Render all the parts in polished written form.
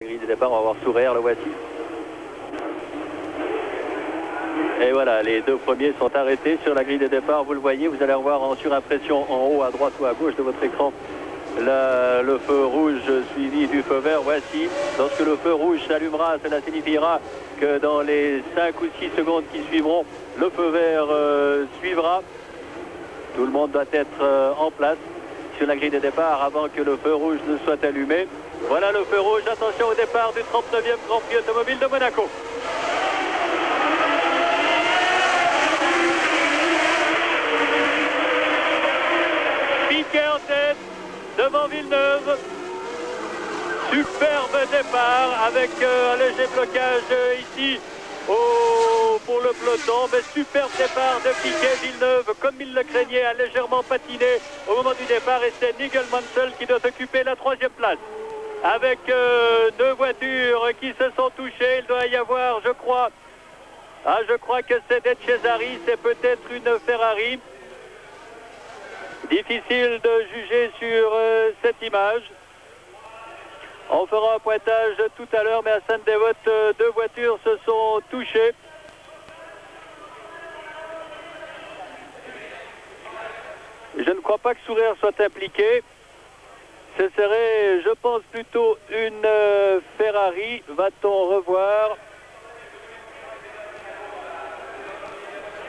Grille de départ, on va voir Sourer, le voici. Et voilà, les deux premiers sont arrêtés sur la grille de départ. Vous le voyez, vous allez revoir en surimpression en haut, à droite ou à gauche de votre écran, le feu rouge suivi du feu vert. Voici, lorsque le feu rouge s'allumera, cela signifiera que dans les 5 ou 6 secondes qui suivront, le feu vert suivra. Tout le monde doit être en place sur la grille de départ avant que le feu rouge ne soit allumé. Voilà le feu rouge, attention au départ du 39e Grand Prix automobile de Monaco. Piquet en tête, devant Villeneuve. Superbe départ avec un léger blocage ici pour le peloton. Mais superbe départ de Piquet. Villeneuve, comme il le craignait, a légèrement patiné au moment du départ. Et c'est Nigel Mansell qui doit occuper la 3e place. Avec deux voitures qui se sont touchées, il doit y avoir, je crois que c'est De Cesari, c'est peut-être une Ferrari. Difficile de juger sur cette image. On fera un pointage tout à l'heure, mais à Sainte-Dévote, deux voitures se sont touchées. Je ne crois pas que Sourer soit impliqué. Ce serait, je pense, plutôt une Ferrari. Va-t-on revoir?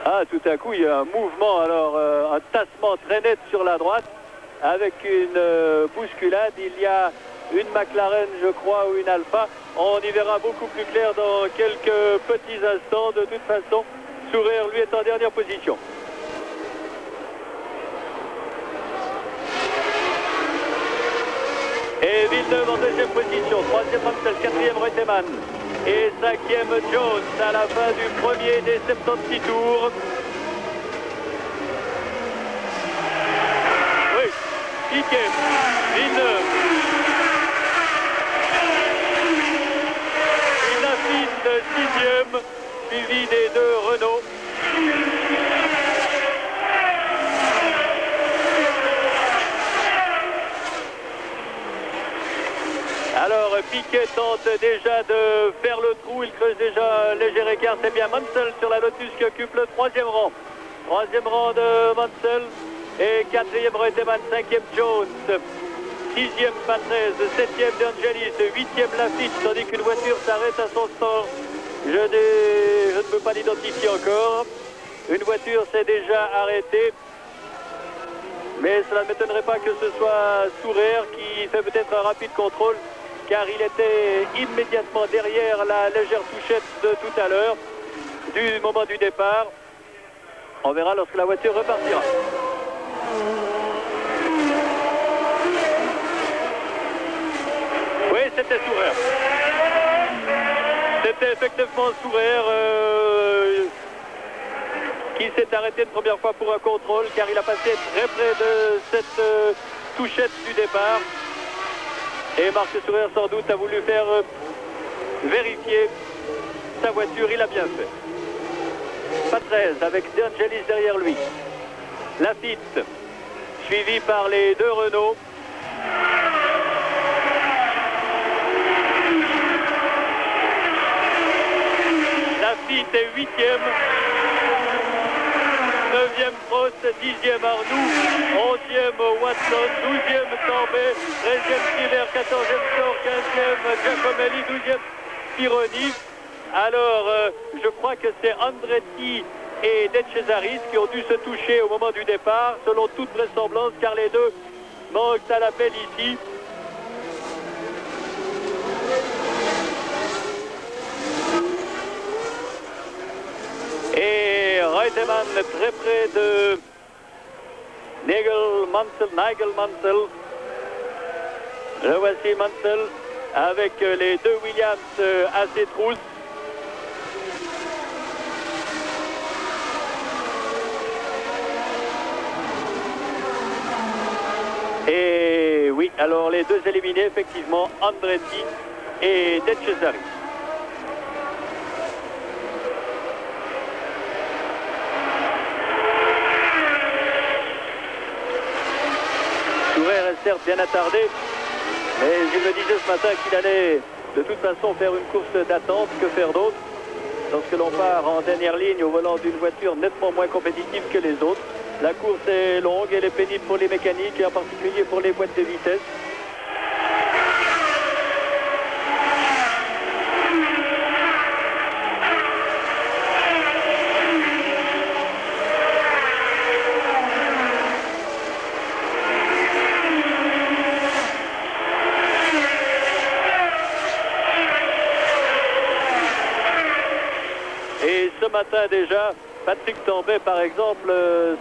Ah, tout à coup, il y a un mouvement, alors un tassement très net sur la droite, avec une bousculade. Il y a une McLaren, je crois, ou une Alpha. On y verra beaucoup plus clair dans quelques petits instants. De toute façon, Sourer, lui, est en dernière position. Et Villeneuve en deuxième position, 3e Mansell, 4e Reutemann et 5e Jones à la fin du premier des 76 tours. Oui, Piquet, Villeneuve. Lafitte, 6e, suivi des deux Renault. Alors Piquet tente déjà de faire le trou, il creuse déjà un léger écart, c'est bien Mansell sur la Lotus qui occupe le 3e rang. 3e rang de Mansell et 4e Reutemann, 5e Jones, 6e Patrese, 7e De Angelis, 8e Lafitte, tandis qu'une voiture s'arrête à son stand. Je ne peux pas l'identifier encore. Une voiture s'est déjà arrêtée. Mais cela ne m'étonnerait pas que ce soit Sourer qui fait peut-être un rapide contrôle, car il était immédiatement derrière la légère touchette de tout à l'heure, du moment du départ. On verra lorsque la voiture repartira. Oui, c'était Sourer. C'était effectivement Sourer qui s'est arrêté une première fois pour un contrôle, car il a passé très près de cette touchette du départ. Et Marc Sourer, sans doute, a voulu faire vérifier sa voiture. Il a bien fait. Patrese avec De Angelis derrière lui. Lafitte, suivi par les deux Renault. Lafitte est 8e. 9e Prost, 10e Arnoux, 11e Watson, 12e Tambay, 13e Siller, 14e Sor, 15e Giacomelli, 12e Pironi. Alors, je crois que c'est Andretti et De Cesaris qui ont dû se toucher au moment du départ, selon toute vraisemblance, car les deux manquent à l'appel ici. Et Reutemann très près de Nigel Mansell. Le voici Mansell avec les deux Williams à ses trousses. Et oui, alors les deux éliminés, effectivement, Andretti et De Cesaris. Certes bien attardé, mais il me disait ce matin qu'il allait de toute façon faire une course d'attente, que faire d'autre lorsque l'on part en dernière ligne au volant d'une voiture nettement moins compétitive que les autres. La course est longue, elle est pénible pour les mécaniques et en particulier pour les boîtes de vitesse. Et ce matin déjà, Patrick Tambay, par exemple,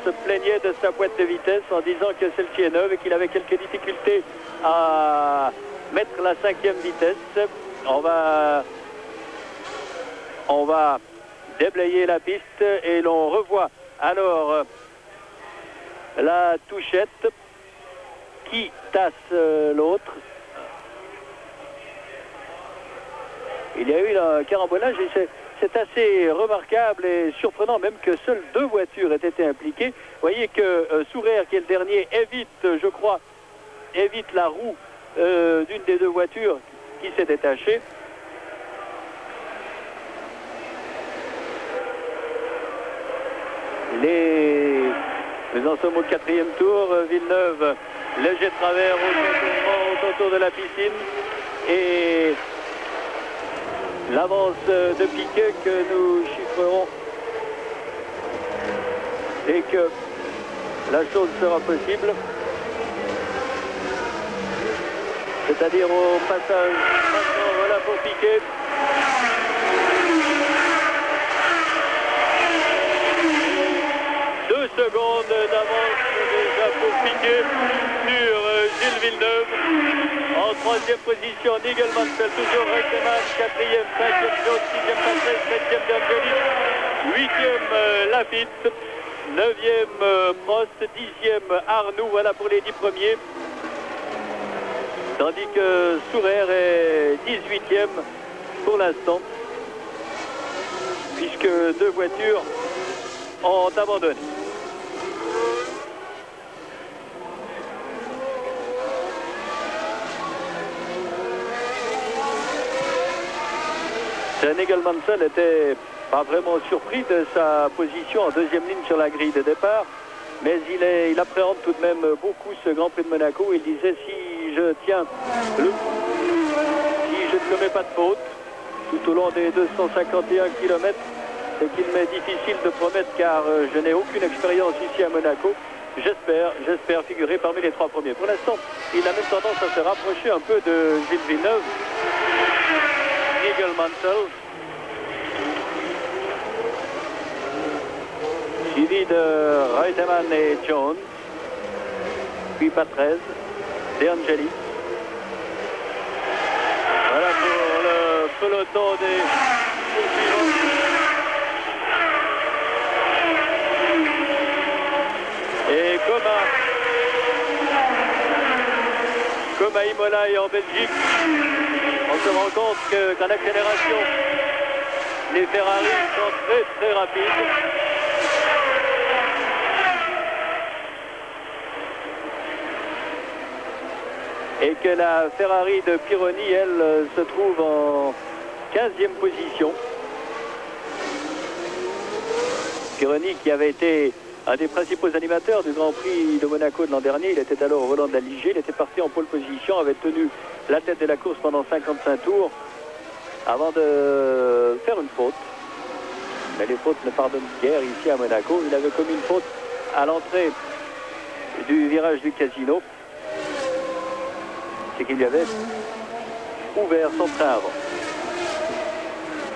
se plaignait de sa boîte de vitesse en disant que celle-ci est neuve et qu'il avait quelques difficultés à mettre la 5e vitesse. On va déblayer la piste et l'on revoit alors la touchette qui tasse l'autre. Il y a eu un carambonnage et c'est assez remarquable et surprenant même que seules 2 voitures aient été impliquées. Vous voyez que Sourer, qui est le dernier, évite la roue d'une des 2 voitures qui s'est détachée. Nous en sommes au 4e tour. Villeneuve, léger travers au contour de la piscine. Et l'avance de Piquet que nous chiffrerons et que la chose sera possible. C'est-à-dire au passage maintenant, voilà pour Piquet. Secondes d'avance déjà pour Piquet sur Gilles Villeneuve. En 3e position, Nigel Mansell, toujours Reutemann, 4e, 5e Jones, 6e Patrick, 7e D'Angelis, 8e Lafitte, 9e Prost, 10e Arnoux, voilà pour les 10 premiers. Tandis que Sourer est 18e pour l'instant, puisque 2 voitures ont abandonné. Nigel Mansell n'était pas vraiment surpris de sa position en 2e ligne sur la grille de départ, mais il appréhende tout de même beaucoup ce Grand Prix de Monaco. Il disait, si je tiens le coup, si je ne commets pas de faute tout au long des 251 km, c'est qu'il m'est difficile de promettre car je n'ai aucune expérience ici à Monaco. J'espère figurer parmi les 3 premiers. Pour l'instant, il a même tendance à se rapprocher un peu de Gilles Villeneuve. Nigel Mansell, suivi de Reutemann et Jones, puis Patrese, D'Angelis. Voilà pour le peloton des poursuivants. Et comme à Imola et en Belgique, on se rend compte qu'en accélération, les Ferrari sont très très rapides. Et que la Ferrari de Pironi, elle, se trouve en 15e position. Pironi qui avait été un des principaux animateurs du Grand Prix de Monaco de l'an dernier. Il était alors au volant de la Ligier, il était parti en pole position, avait tenu la tête de la course pendant 55 tours avant de faire une faute. Mais les fautes ne pardonnent guère ici à Monaco. Il avait commis une faute à l'entrée du virage du Casino. C'est qu'il lui avait ouvert son train avant.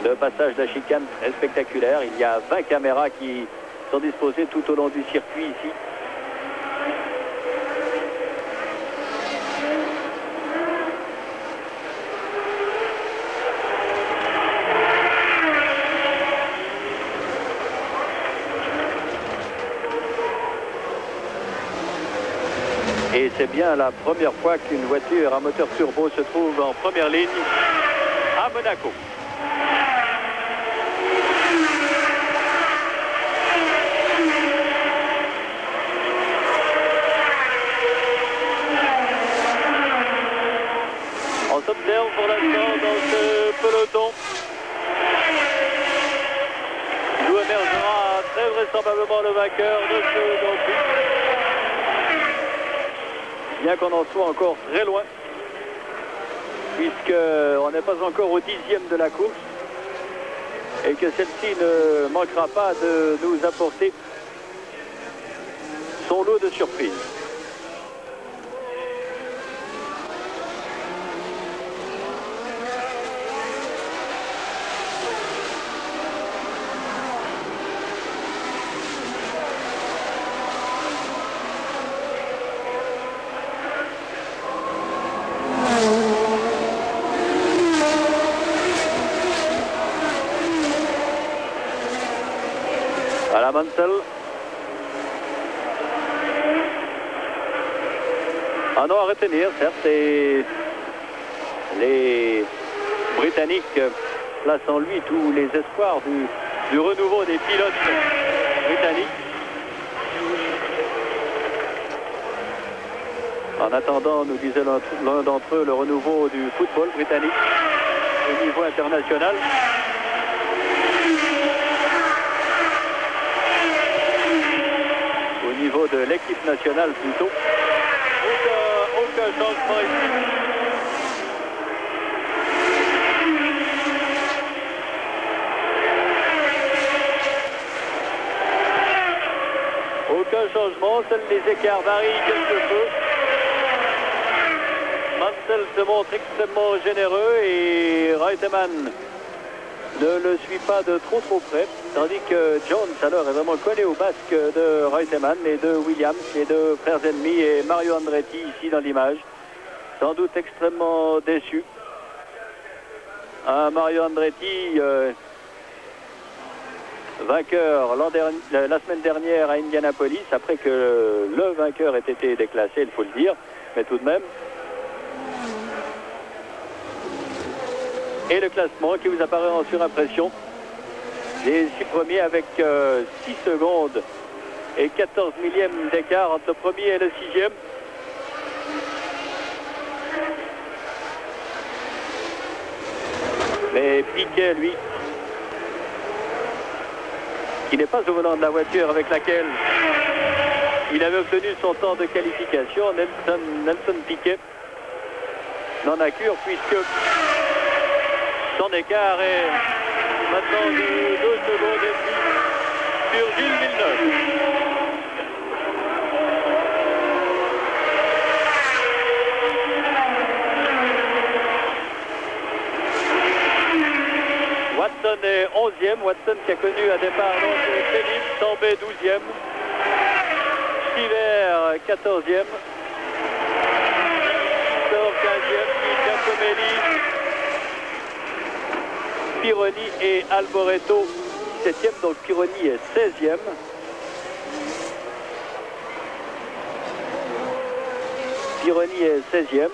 Le passage de la chicane très spectaculaire. Il y a 20 caméras qui sont disposées tout au long du circuit ici. Et c'est bien la première fois qu'une voiture à moteur turbo se trouve en première ligne à Monaco. On s'observe pour l'instant dans peloton. D'où émergera très vraisemblablement le vainqueur de ce Grand Prix. Bien qu'on en soit encore très loin, puisqu'on n'est pas encore au 10e de la course et que celle-ci ne manquera pas de nous apporter son lot de surprises. À la Mansell. Un nom à retenir, certes, et les Britanniques placent en lui tous les espoirs du renouveau des pilotes britanniques. En attendant, nous disait l'un d'entre eux, le renouveau du football britannique au niveau international. Au niveau de l'équipe nationale plutôt. Aucun changement ici. Aucun changement, seuls les écarts varient quelque peu. Mansell se montre extrêmement généreux et Reutemann ne le suit pas de trop près, tandis que Jones alors est vraiment collé au basque de Reutemann, les deux Williams, les deux frères ennemis, et Mario Andretti ici dans l'image, sans doute extrêmement déçu. Mario Andretti, vainqueur la semaine dernière à Indianapolis, après que le vainqueur ait été déclassé, il faut le dire, mais tout de même. Et le classement qui vous apparaît en surimpression. Les 6 premiers avec 6 secondes et 14 millièmes d'écart entre le premier et le 6e. Mais Piquet, lui, qui n'est pas au volant de la voiture avec laquelle il avait obtenu son temps de qualification, Nelson Piquet, n'en a cure puisque son écart est maintenant de 2 secondes et plus sur Gilles Villeneuve. Watson est 11e. Watson qui a connu un départ pénible, tombé 12e. Stiver 14e. Sort 15e. Giacomelli, Pironi et Alboreto 17e, donc Pironi est 16e. Pironi est 16e.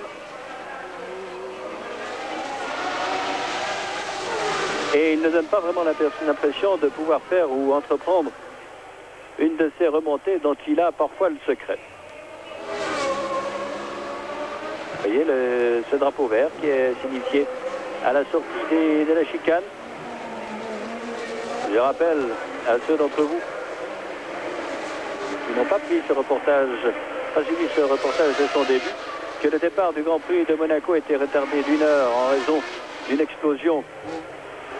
Et il ne donne pas vraiment l'impression de pouvoir faire ou entreprendre une de ces remontées dont il a parfois le secret. Vous voyez ce drapeau vert qui est signifié à la sortie de la chicane. Je rappelle à ceux d'entre vous qui n'ont pas suivi ce reportage dès son début, que le départ du Grand Prix de Monaco était retardé d'1 heure en raison d'une explosion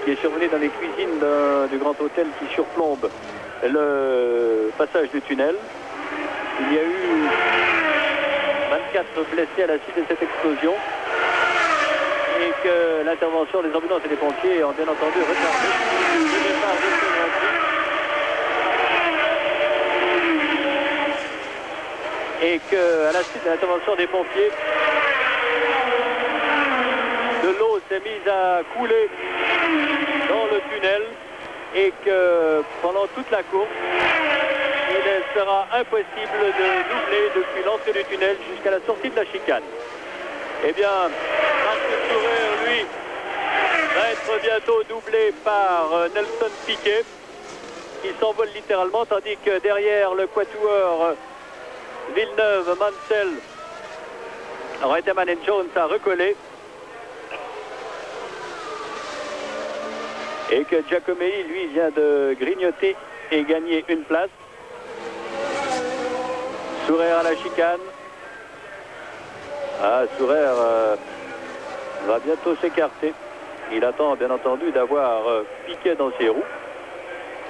qui est survenue dans les cuisines du grand hôtel qui surplombe le passage du tunnel. Il y a eu 24 blessés à la suite de cette explosion et que l'intervention des ambulances et des pompiers ont bien entendu retardé le départ de ce Grand Prix. Et qu'à la suite de l'intervention des pompiers, de l'eau s'est mise à couler dans le tunnel et que pendant toute la course, il sera impossible de doubler depuis l'entrée du tunnel jusqu'à la sortie de la chicane. Eh bien, Marcus Schurrer, lui, va être bientôt doublé par Nelson Piquet, qui s'envole littéralement, tandis que derrière le quatuor Villeneuve, Mansell, Reutemann et Jones a recollé. Et que Giacomelli, lui, vient de grignoter et gagner une place. Sourer à la chicane. Ah, Sourer va bientôt s'écarter. Il attend bien entendu d'avoir Piquet dans ses roues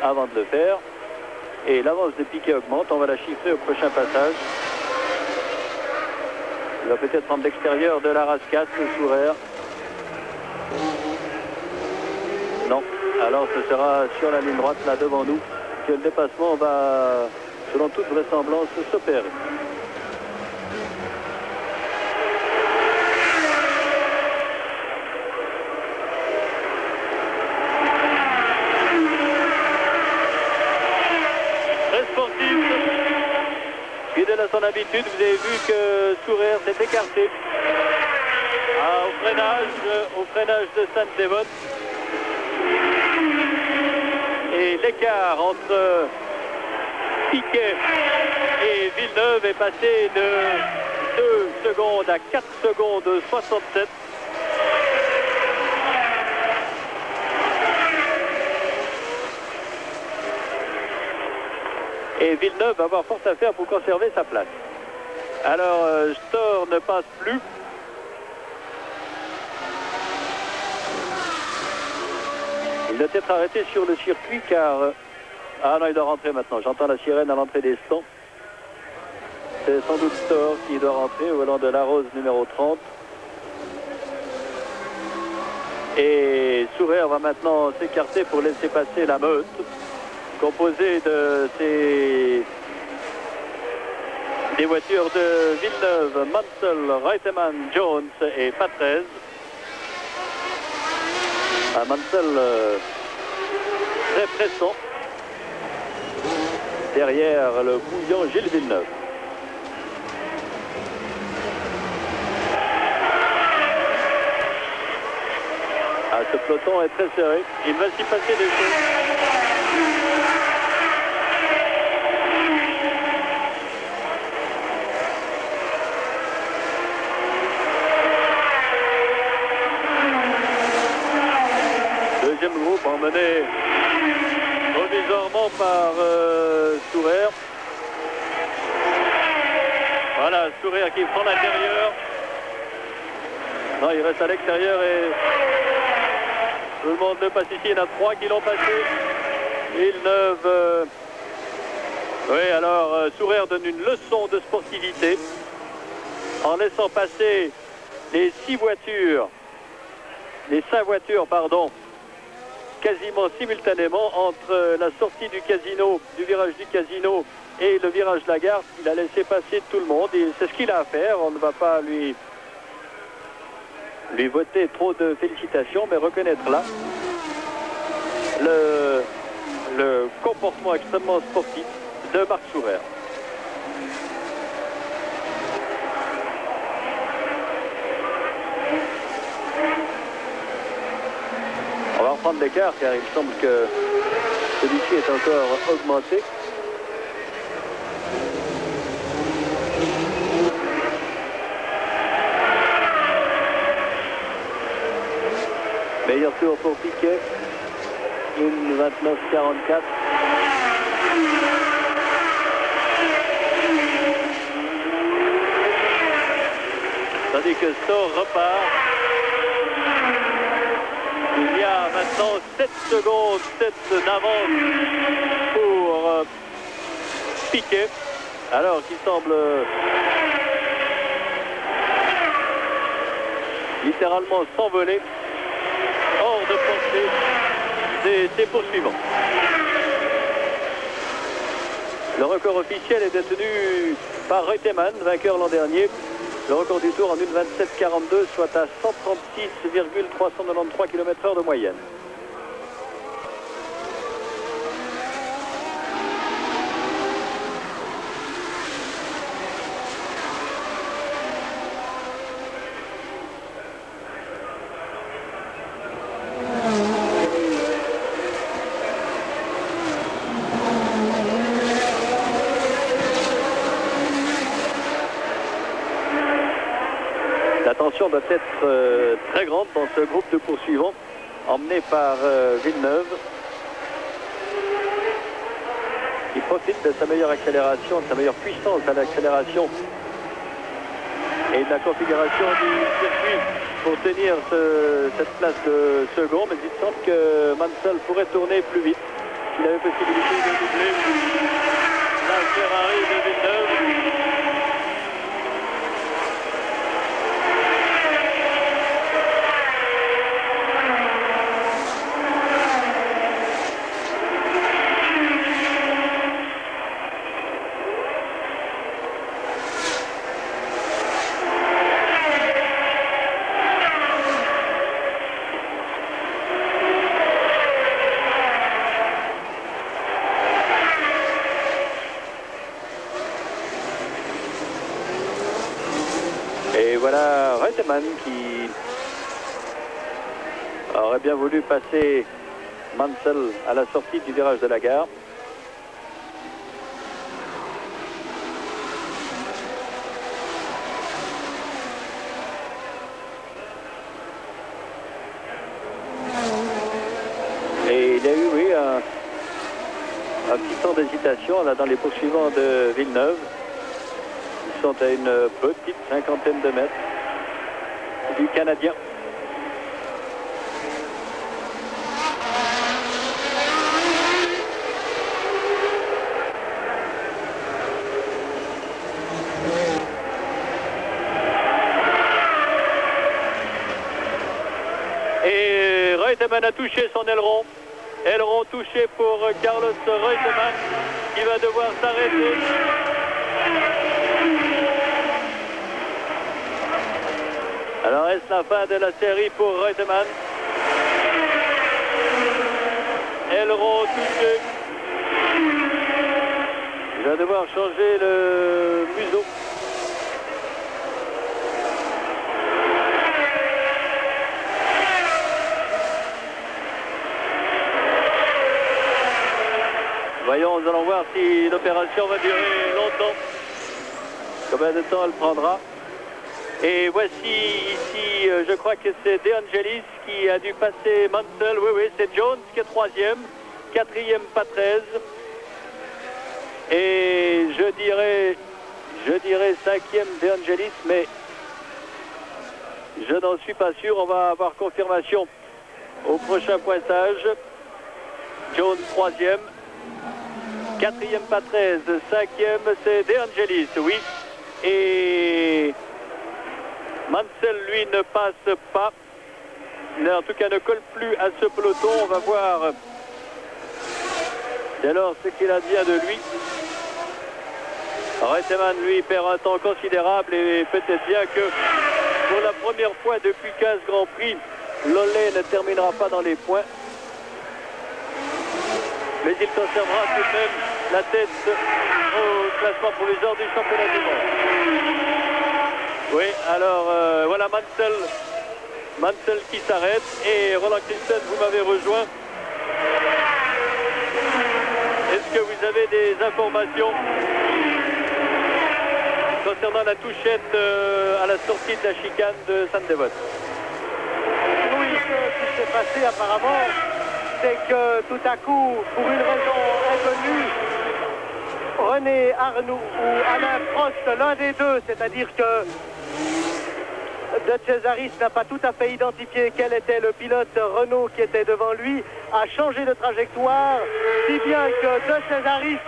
avant de le faire. Et l'avance de Piquet augmente. On va la chiffrer au prochain passage. Il va peut-être prendre l'extérieur de la rascasse, le Sourer. Non. Alors ce sera sur la ligne droite là devant nous que le dépassement va, selon toute vraisemblance, s'opérer. Très sportif. Fidèle à son habitude, vous avez vu que Sourer s'est écarté au freinage de Sainte-Dévote. Et l'écart entre Piquet et Villeneuve est passé de 2 secondes à 4 secondes 67. Et Villeneuve va avoir force à faire pour conserver sa place. Alors, Storr ne passe plus. Il doit être arrêté sur le circuit car... Ah non, il doit rentrer maintenant. J'entends la sirène à l'entrée des stands. C'est sans doute Storr qui doit rentrer au volant de la Rose numéro 30. Et Sourer va maintenant s'écarter pour laisser passer la meute, composée des voitures de Villeneuve, Mansell, Reutemann, Jones et Patrese. Un Mansell très pressant derrière le bouillant Gilles Villeneuve. Ah, ce peloton est très serré. Il va s'y passer des choses. Deuxième groupe emmené provisoirement par Sourer. Voilà, Sourer qui prend l'intérieur. Non, il reste à l'extérieur et tout le monde ne passe ici. Il y en a 3 qui l'ont passé. Villeneuve. Oui, alors Sourer donne une leçon de sportivité en laissant passer les 5 voitures, pardon, quasiment simultanément entre la sortie du casino, du virage du casino et le virage Lagarde. Il a laissé passer tout le monde et c'est ce qu'il a à faire. On ne va pas lui voter trop de félicitations, mais reconnaître là le comportement extrêmement sportif de Marc Sourer. On va reprendre l'écart car il semble que celui-ci est encore augmenté. Meilleur tour pour Piquet. 1:29:44. Tandis que Storr repart. Il y a maintenant 7 secondes, 7 d'avance pour Piquet. Alors qu'il semble littéralement s'envoler hors de portée des poursuivants. Le record officiel est détenu par Reutemann, vainqueur l'an dernier. Le record du tour en 1:27:42, soit à 136,393 km/h de moyenne. La tension doit être très grande dans ce groupe de poursuivants emmené par Villeneuve, qui profite de sa meilleure accélération, de sa meilleure puissance à l'accélération et de la configuration du circuit pour tenir cette place de second. Mais il semble que Mansell pourrait tourner plus vite, s'il avait possibilité de doubler la Ferrari de Villeneuve. Et voilà Reutemann qui aurait bien voulu passer Mansell à la sortie du virage de la gare. Et il y a eu, oui, un petit temps d'hésitation là dans les poursuivants de Villeneuve. Ils sont à une petite cinquantaine de mètres du Canadien. Et Reutemann a touché son aileron. Aileron touché pour Carlos Reutemann qui va devoir s'arrêter. Alors est-ce la fin de la série pour Reutemann? Aileron touché. Il va devoir changer le museau. Voyons, nous allons voir si l'opération va durer longtemps. Combien de temps elle prendra? Et voici ici, je crois que c'est De Angelis qui a dû passer Mansell. Oui, oui, c'est Jones qui est troisième, quatrième Patrese. Et je dirais cinquième De Angelis, mais je n'en suis pas sûr. On va avoir confirmation au prochain pointage. Jones troisième, quatrième Patrese, cinquième c'est De Angelis, oui. Et Mansell, lui, ne passe pas. En tout cas, ne colle plus à ce peloton. On va voir dès lors ce qu'il advient de lui. Reutemann, lui, perd un temps considérable et peut-être bien que pour la première fois depuis 15 Grands Prix, Lolley ne terminera pas dans les points. Mais il conservera tout de même la tête au classement provisoire du championnat du monde. Oui, alors voilà Mansell qui s'arrête et Roland Christensen, vous m'avez rejoint. Est-ce que vous avez des informations concernant la touchette à la sortie de la chicane de Sainte-Dévote? Oui, ce qui s'est passé apparemment, c'est que tout à coup, pour une raison inconnue, René Arnoux ou Alain Prost, l'un des deux, c'est-à-dire que De Cesaris n'a pas tout à fait identifié quel était le pilote Renault qui était devant lui, a changé de trajectoire, si bien que De Cesaris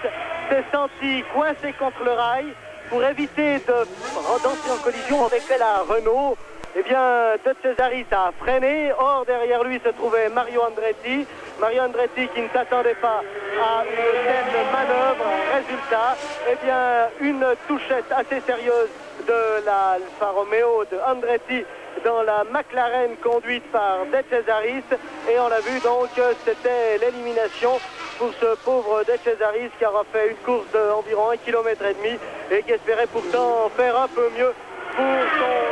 s'est senti coincé contre le rail pour éviter d'entrer en collision avec la Renault. Eh bien, De Cesaris a freiné. Or, derrière lui se trouvait Mario Andretti. Mario Andretti qui ne s'attendait pas à une telle manœuvre. Résultat, eh bien, une touchette assez sérieuse de l'Alfa Romeo de Andretti dans la McLaren conduite par De Cesaris. Et on l'a vu donc, c'était l'élimination pour ce pauvre De Cesaris qui aura fait une course d'environ 1,5 km et qui espérait pourtant faire un peu mieux pour son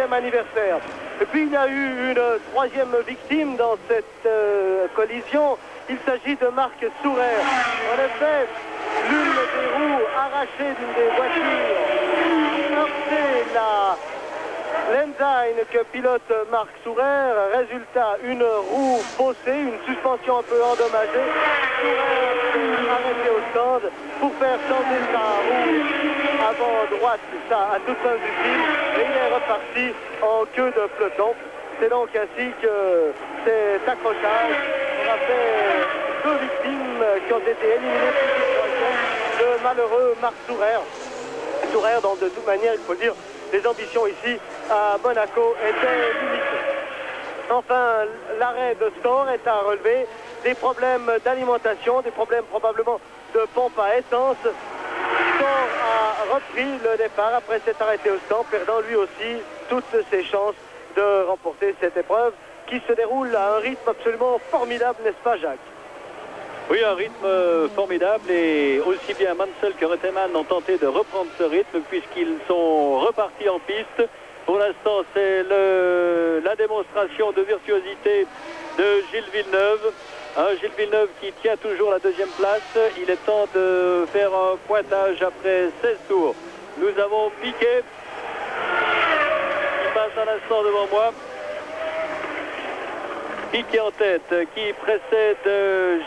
22e anniversaire. Et puis il y a eu une troisième victime dans cette collision. Il s'agit de Marc Sourer. En effet, l'une des roues arrachées d'une des voitures a heurté l'Ensign que pilote Marc Sourer. Résultat, une roue faussée, une suspension un peu endommagée. Sourer s'est arrêté au stand pour faire changer sa roue avant droite, ça à toute fin du fil, et il est reparti en queue de peloton. C'est donc ainsi que cet accrochage aura fait 2 victimes qui ont été éliminées de malheureux Marc Sourer. Sourer, dont de toute manière, il faut dire, les ambitions ici à Monaco étaient limitées. Enfin, l'arrêt de Store est à relever. Des problèmes d'alimentation, des problèmes probablement de pompe à essence. Store a repris le départ après s'être arrêté au stand, perdant lui aussi toutes ses chances de remporter cette épreuve qui se déroule à un rythme absolument formidable, n'est-ce pas Jacques? Oui, un rythme formidable, et aussi bien Mansell que Reutemann ont tenté de reprendre ce rythme puisqu'ils sont repartis en piste. Pour l'instant, c'est la démonstration de virtuosité de Gilles Villeneuve. Gilles Villeneuve qui tient toujours la 2e place. Il est temps de faire un pointage après 16 tours. Nous avons Piquet qui passe un instant devant moi. Piquet en tête, qui précède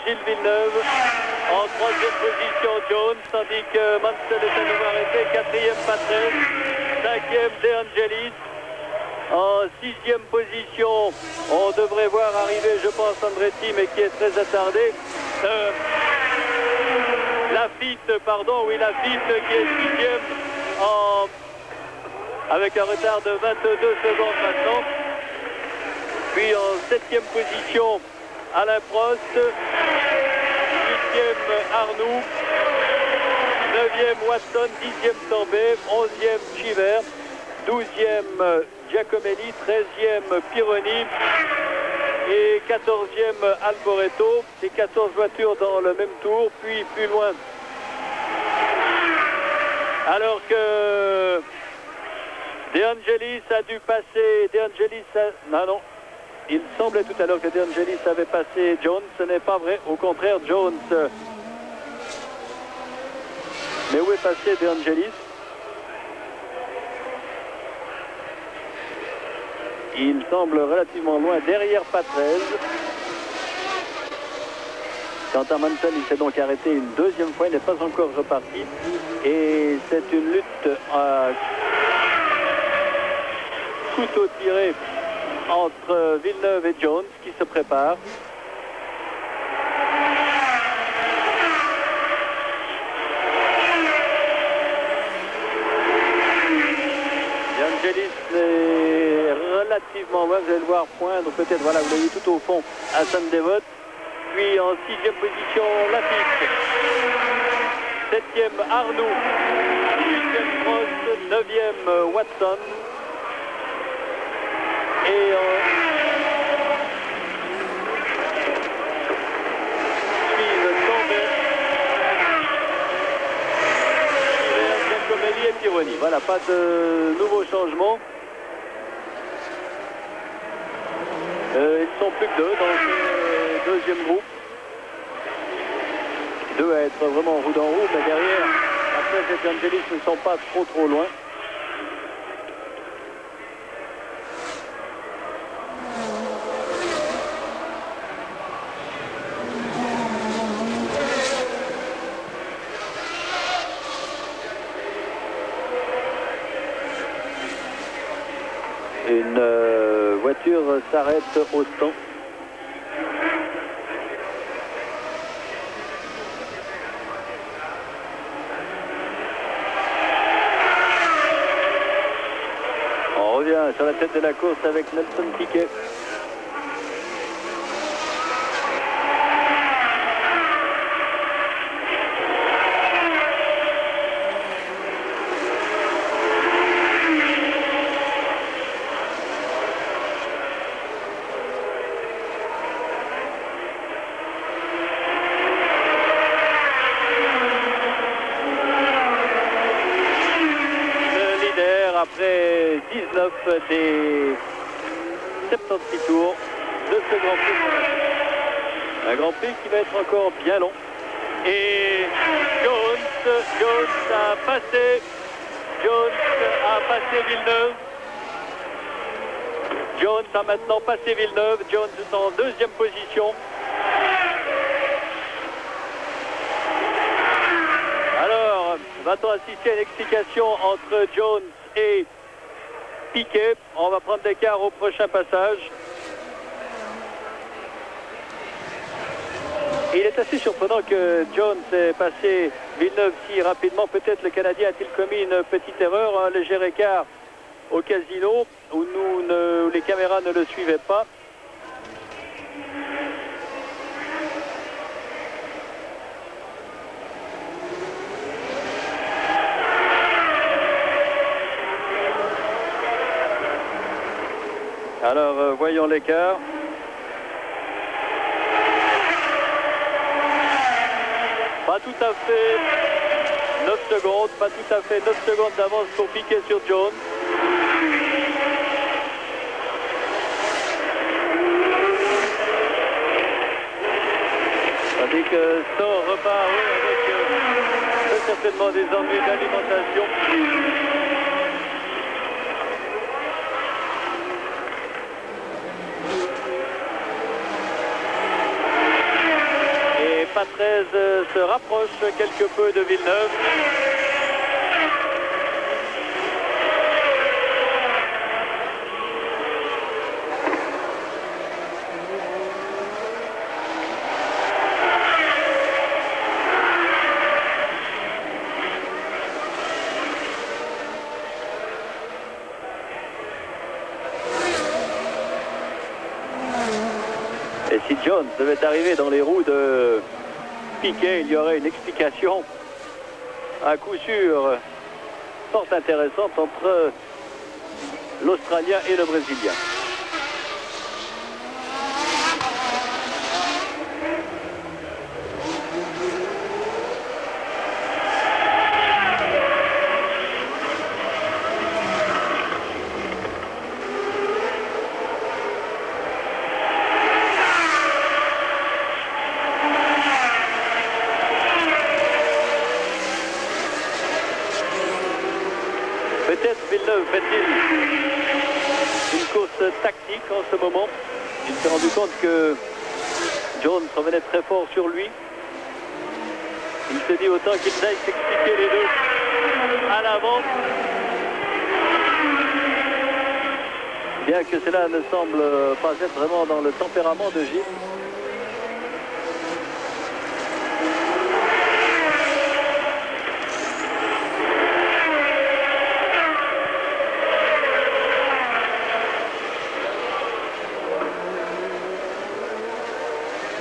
Gilles Villeneuve. En 3e position, Jones, tandis que Mansell est à nouveau arrêté. 4e, Patrese. 5e, De Angelis. En 6e position, on devrait voir arriver, je pense, Andretti, mais qui est très attardé. Lafitte, pardon, oui, Lafitte qui est 6e avec un retard de 22 secondes maintenant. Puis en 7e position, Alain Prost. 8e, Arnoux. 9e, Watson. 10e, Tambay. 11e, Chiver. 12e, Giacomelli. 13e, Pironi. Et 14e, Alboreto. C'est 14 voitures dans le même tour. Puis plus loin, alors que De Angelis a dû passer. De Angelis non. Il semblait tout à l'heure que De Angelis avait passé Jones. Ce n'est pas vrai. Au contraire, Jones. Mais où est passé De Angelis? Il semble relativement loin, derrière Patrese. Quant à Mansell, il s'est donc arrêté une 2e fois. Il n'est pas encore reparti. Et c'est une lutte à couteau tiré entre Villeneuve et Jones qui se préparent. De Angelis est relativement loin, vous allez le voir poindre peut-être, voilà, vous voyez tout au fond à Sainte-Dévote. Puis en 6e position, Lafitte. 7e, Arnoux. 8e, Prost. 9e, Watson. Et suivent Tambay, Giacomelli et Pironi. Voilà, pas de nouveaux changements. Ils sont plus que 2 dans ce 2e groupe. 2 à être vraiment roue dans roue, mais derrière, après ces Angelis ne sont pas trop loin. Une voiture s'arrête au stand. On revient sur la tête de la course avec Nelson Piquet. Après 19 des 76 tours de ce Grand Prix. Un Grand Prix qui va être encore bien long. Et Jones a passé Villeneuve. Jones a maintenant passé Villeneuve. Jones est en deuxième position. Alors, va-t-on assister à une explication entre Jones et Piquet? On va prendre l'écart au prochain passage. Il est assez surprenant que Jones ait passé Villeneuve si rapidement. Peut-être le Canadien a-t-il commis une petite erreur, un léger écart au casino où les caméras ne le suivaient pas. Alors, voyons l'écart. Pas tout à fait 9 secondes, pas tout à fait 9 secondes d'avance pour Piquet sur Jones. Tandis que Stoll repart avec très certainement des ennuis d'alimentation. Patrese se rapproche quelque peu de Villeneuve. Et si Jones devait arriver dans les roues de Piquet, il y aurait une explication à coup sûr fort intéressante entre l'Australien et le Brésilien. Peut-être Villeneuve fait-il une course tactique en ce moment. Il s'est rendu compte que Jones revenait très fort sur lui. Il se dit autant qu'ils aillent s'expliquer les deux à l'avant. Bien que cela ne semble pas être vraiment dans le tempérament de Gilles.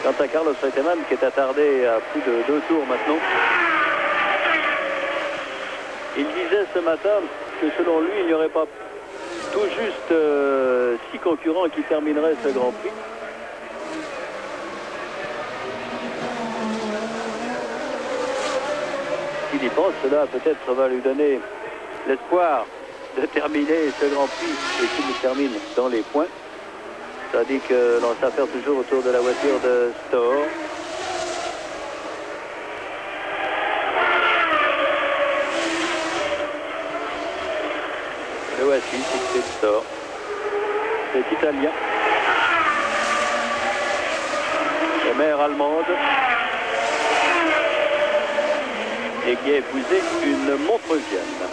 Quant à Carlos Reutemann qui est attardé à plus de 2 tours maintenant. Il disait ce matin que selon lui, il n'y aurait pas tout juste 6 concurrents qui termineraient ce Grand Prix. S'il y pense, cela peut-être va lui donner l'espoir de terminer ce Grand Prix et qu'il le termine dans les points. Tandis que l'on s'affaire toujours autour de la voiture de Stoll. Le voici, c'est Stoll. C'est italien. La mère allemande. Et qui a épousé une Montreusienne.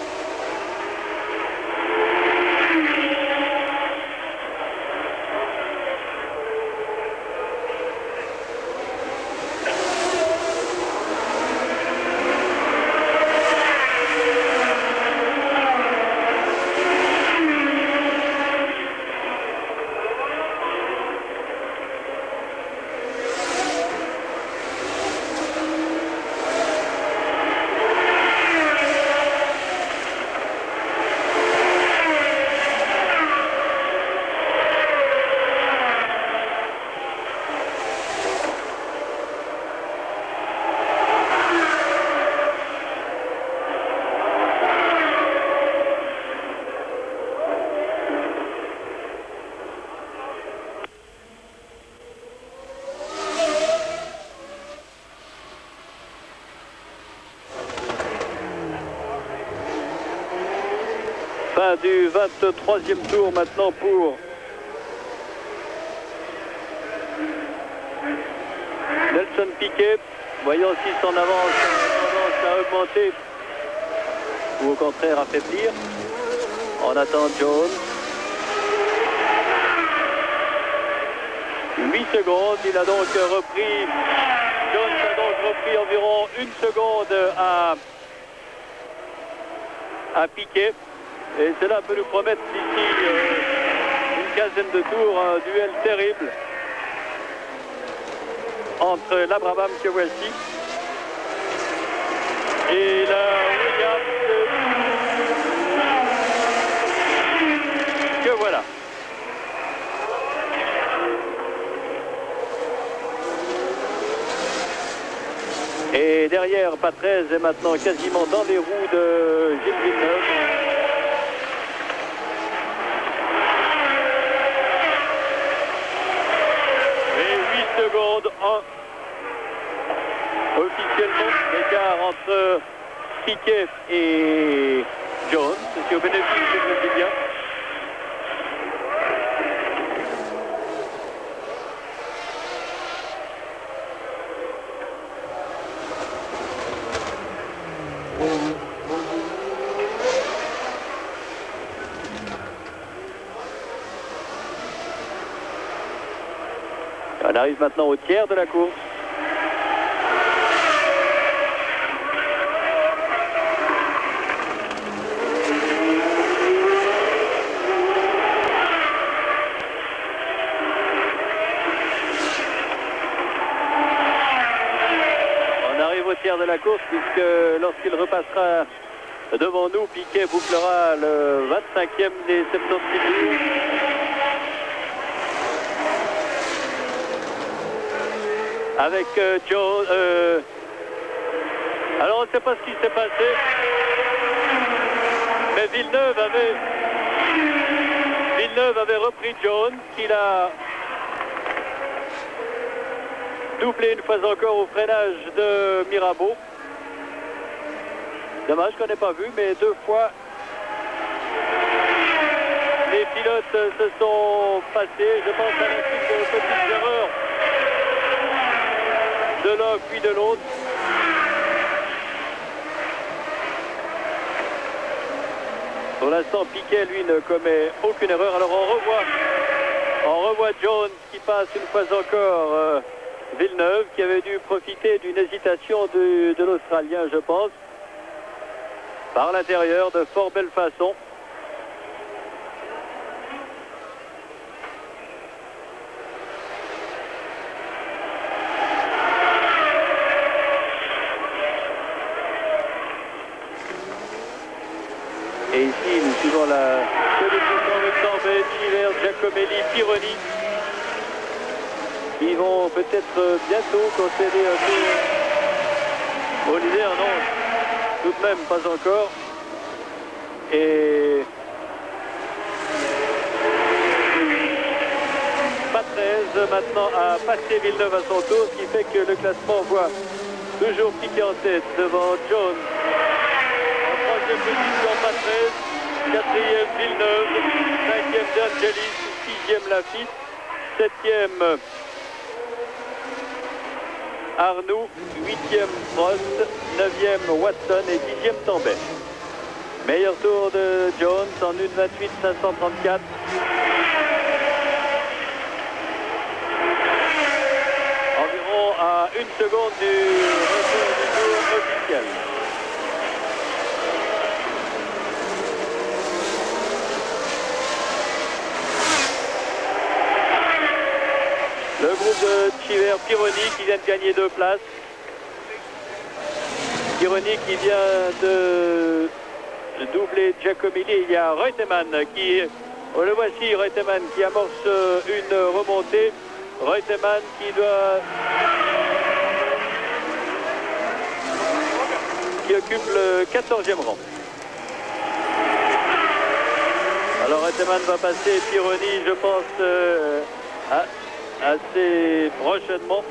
Fin du 23e tour maintenant pour Nelson Piquet. Voyons si son avance a tendance à augmenter ou au contraire affaiblir. On attend Jones. 8 secondes, il a donc repris. Jones a donc repris environ 1 seconde à Piquet. Et cela peut nous promettre d'ici une quinzaine de tours un duel terrible entre l'Abraham que voici et la Williams que voilà. Et derrière, Patrese est maintenant quasiment dans les roues de Gilles Villeneuve. Et 8 secondes officiellement l'écart entre Piquet et Jones, ceci au bénéfice des Brésiliens. On arrive maintenant au tiers de la course. On arrive au tiers de la course puisque lorsqu'il repassera devant nous, Piquet bouclera le 25e des 76 tours. Avec Joe. Alors on ne sait pas ce qui s'est passé, mais Villeneuve avait repris Jones, qu'il a doublé une fois encore au freinage de Mirabeau. Dommage qu'on n'ait pas vu, mais 2 fois les pilotes se sont passés. Je pense à la suite de petites erreurs de l'un puis de l'autre. Pour l'instant, Piquet, lui, ne commet aucune erreur. Alors on revoit Jones qui passe une fois encore Villeneuve, qui avait dû profiter d'une hésitation de l'Australien, je pense, par l'intérieur de fort belle façon. Et ici, nous suivons la qualification avec Tambay, Chiver, Giacomelli, Pironi, qui vont peut-être bientôt concéder un tour au leader. Non, tout de même pas encore. Et Patrese maintenant a passé Villeneuve à son tour, ce qui fait que le classement voit toujours Piquet en tête devant Jones. Troisième position Patrese, quatrième Villeneuve, cinquième D'Angelis, sixième Lafitte, septième Arnoux, huitième Prost, neuvième Watson et dixième Tambay. Meilleur tour de Jones en 1:28.534. Environ à 1 seconde du retour du tour officiel. Le groupe de Chiver, Pironi qui vient de gagner 2 places. Pironi qui vient de doubler Giacomelli. Il y a Reutemann qui, le voici, Reutemann qui amorce une remontée. Reutemann qui occupe le 14e rang. Alors Reutemann va passer Pironi, je pense, assez prochainement.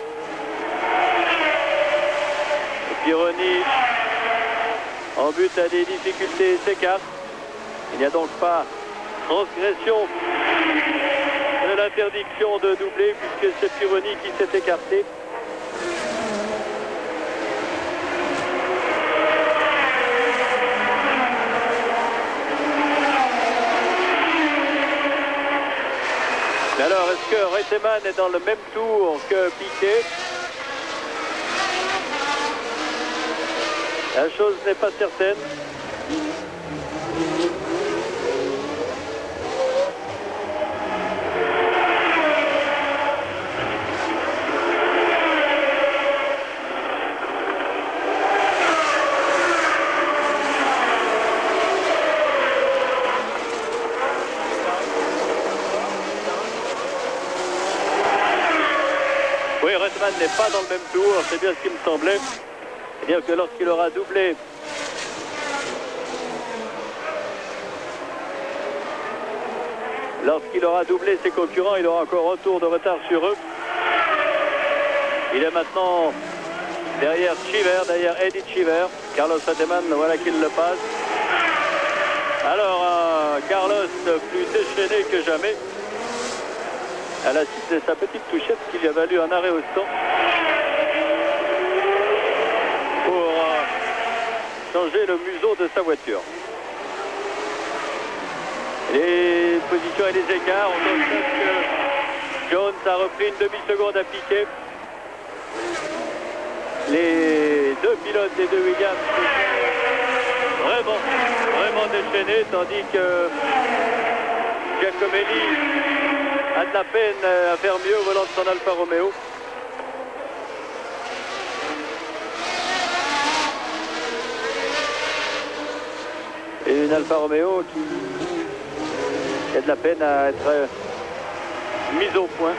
Pironi en but à des difficultés s'écarte. Il n'y a donc pas transgression de l'interdiction de doubler puisque c'est Pironi qui s'est écarté. Alors, est-ce que Reutemann est dans le même tour que Piquet? La chose n'est pas certaine. Oui, Reutemann n'est pas dans le même tour, c'est bien ce qui me semblait. C'est-à-dire que lorsqu'il aura doublé ses concurrents, il aura encore un tour de retard sur eux. Il est maintenant derrière Cheever, derrière Eddie Cheever. Carlos Reutemann, voilà qu'il le passe. Alors, Carlos plus déchaîné que jamais à la suite de sa petite touchette qui lui a valu un arrêt au stand pour changer le museau de sa voiture. Les positions et les écarts, on constate que Jones a repris une demi-seconde à Piquet. Les deux pilotes des deux Williams sont vraiment déchaînés, tandis que Giacomelli a de la peine à faire mieux au volant de son Alfa Romeo. Et une Alfa Romeo qui a de la peine à être mise au point.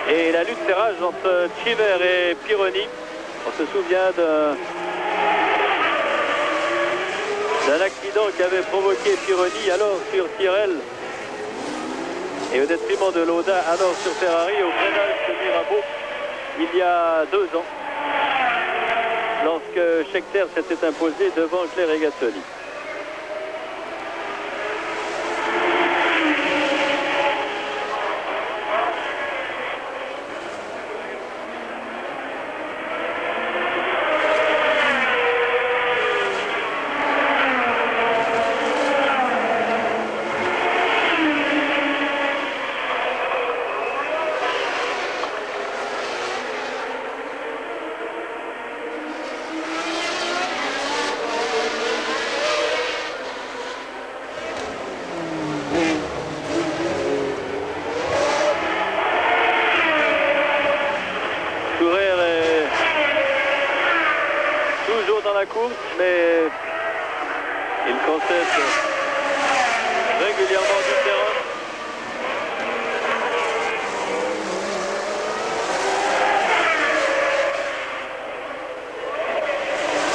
Et la lutte fait rage entre Cheever et Pironi. On se souvient d'un accident qu'avait provoqué Pironi alors sur Tyrrell et au détriment de Lauda alors sur Ferrari au freinage de Mirabeau il y a 2 ans lorsque Scheckter s'était imposé devant Claire Regazzoni. Dans la course, mais il concède régulièrement du terrain.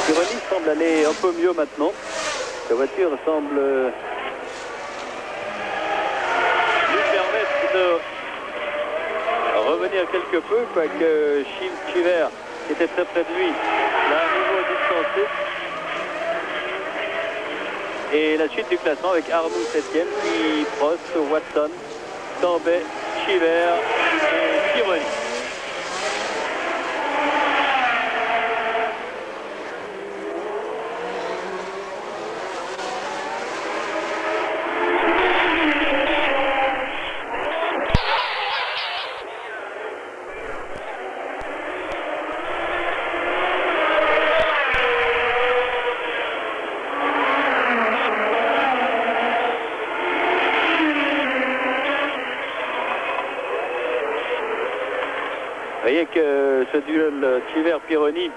Pironi semble aller un peu mieux maintenant. La voiture semble lui permettre de revenir quelque peu, quoique Cheever, qui était très près de lui, l'a à nouveau distancé. Et la suite du classement avec Arnoux 7e, puis Prost, Watson, Tambay, Cheever et Pironi. Vous voyez que ce duel Cheever-Pironi,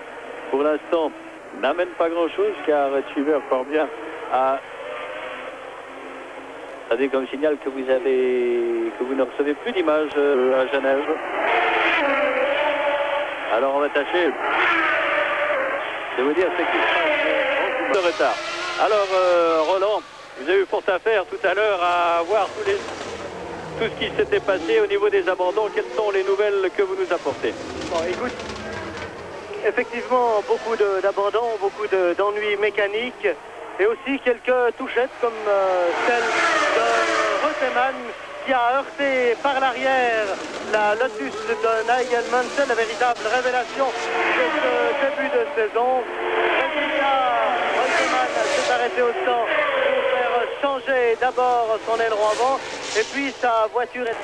pour l'instant, n'amène pas grand-chose, car Cheever parvient à... Ça dit comme signal que vous ne recevez plus d'images à Genève. Alors on va tâcher de vous dire ce qui se passe de retard. Alors Roland, vous avez eu pour affaire tout à l'heure à voir tous les... tout ce qui s'était passé au niveau des abandons. Quelles sont les nouvelles que vous nous apportez? Bon, écoute, effectivement, beaucoup d'abandons, beaucoup d'ennuis mécaniques et aussi quelques touchettes comme celle de Reutemann qui a heurté par l'arrière la Lotus de Nigel Mansell, la véritable révélation de ce début de saison. Résultat, Reutemann s'est arrêté au temps pour faire changer d'abord son aileron avant et puis sa voiture est...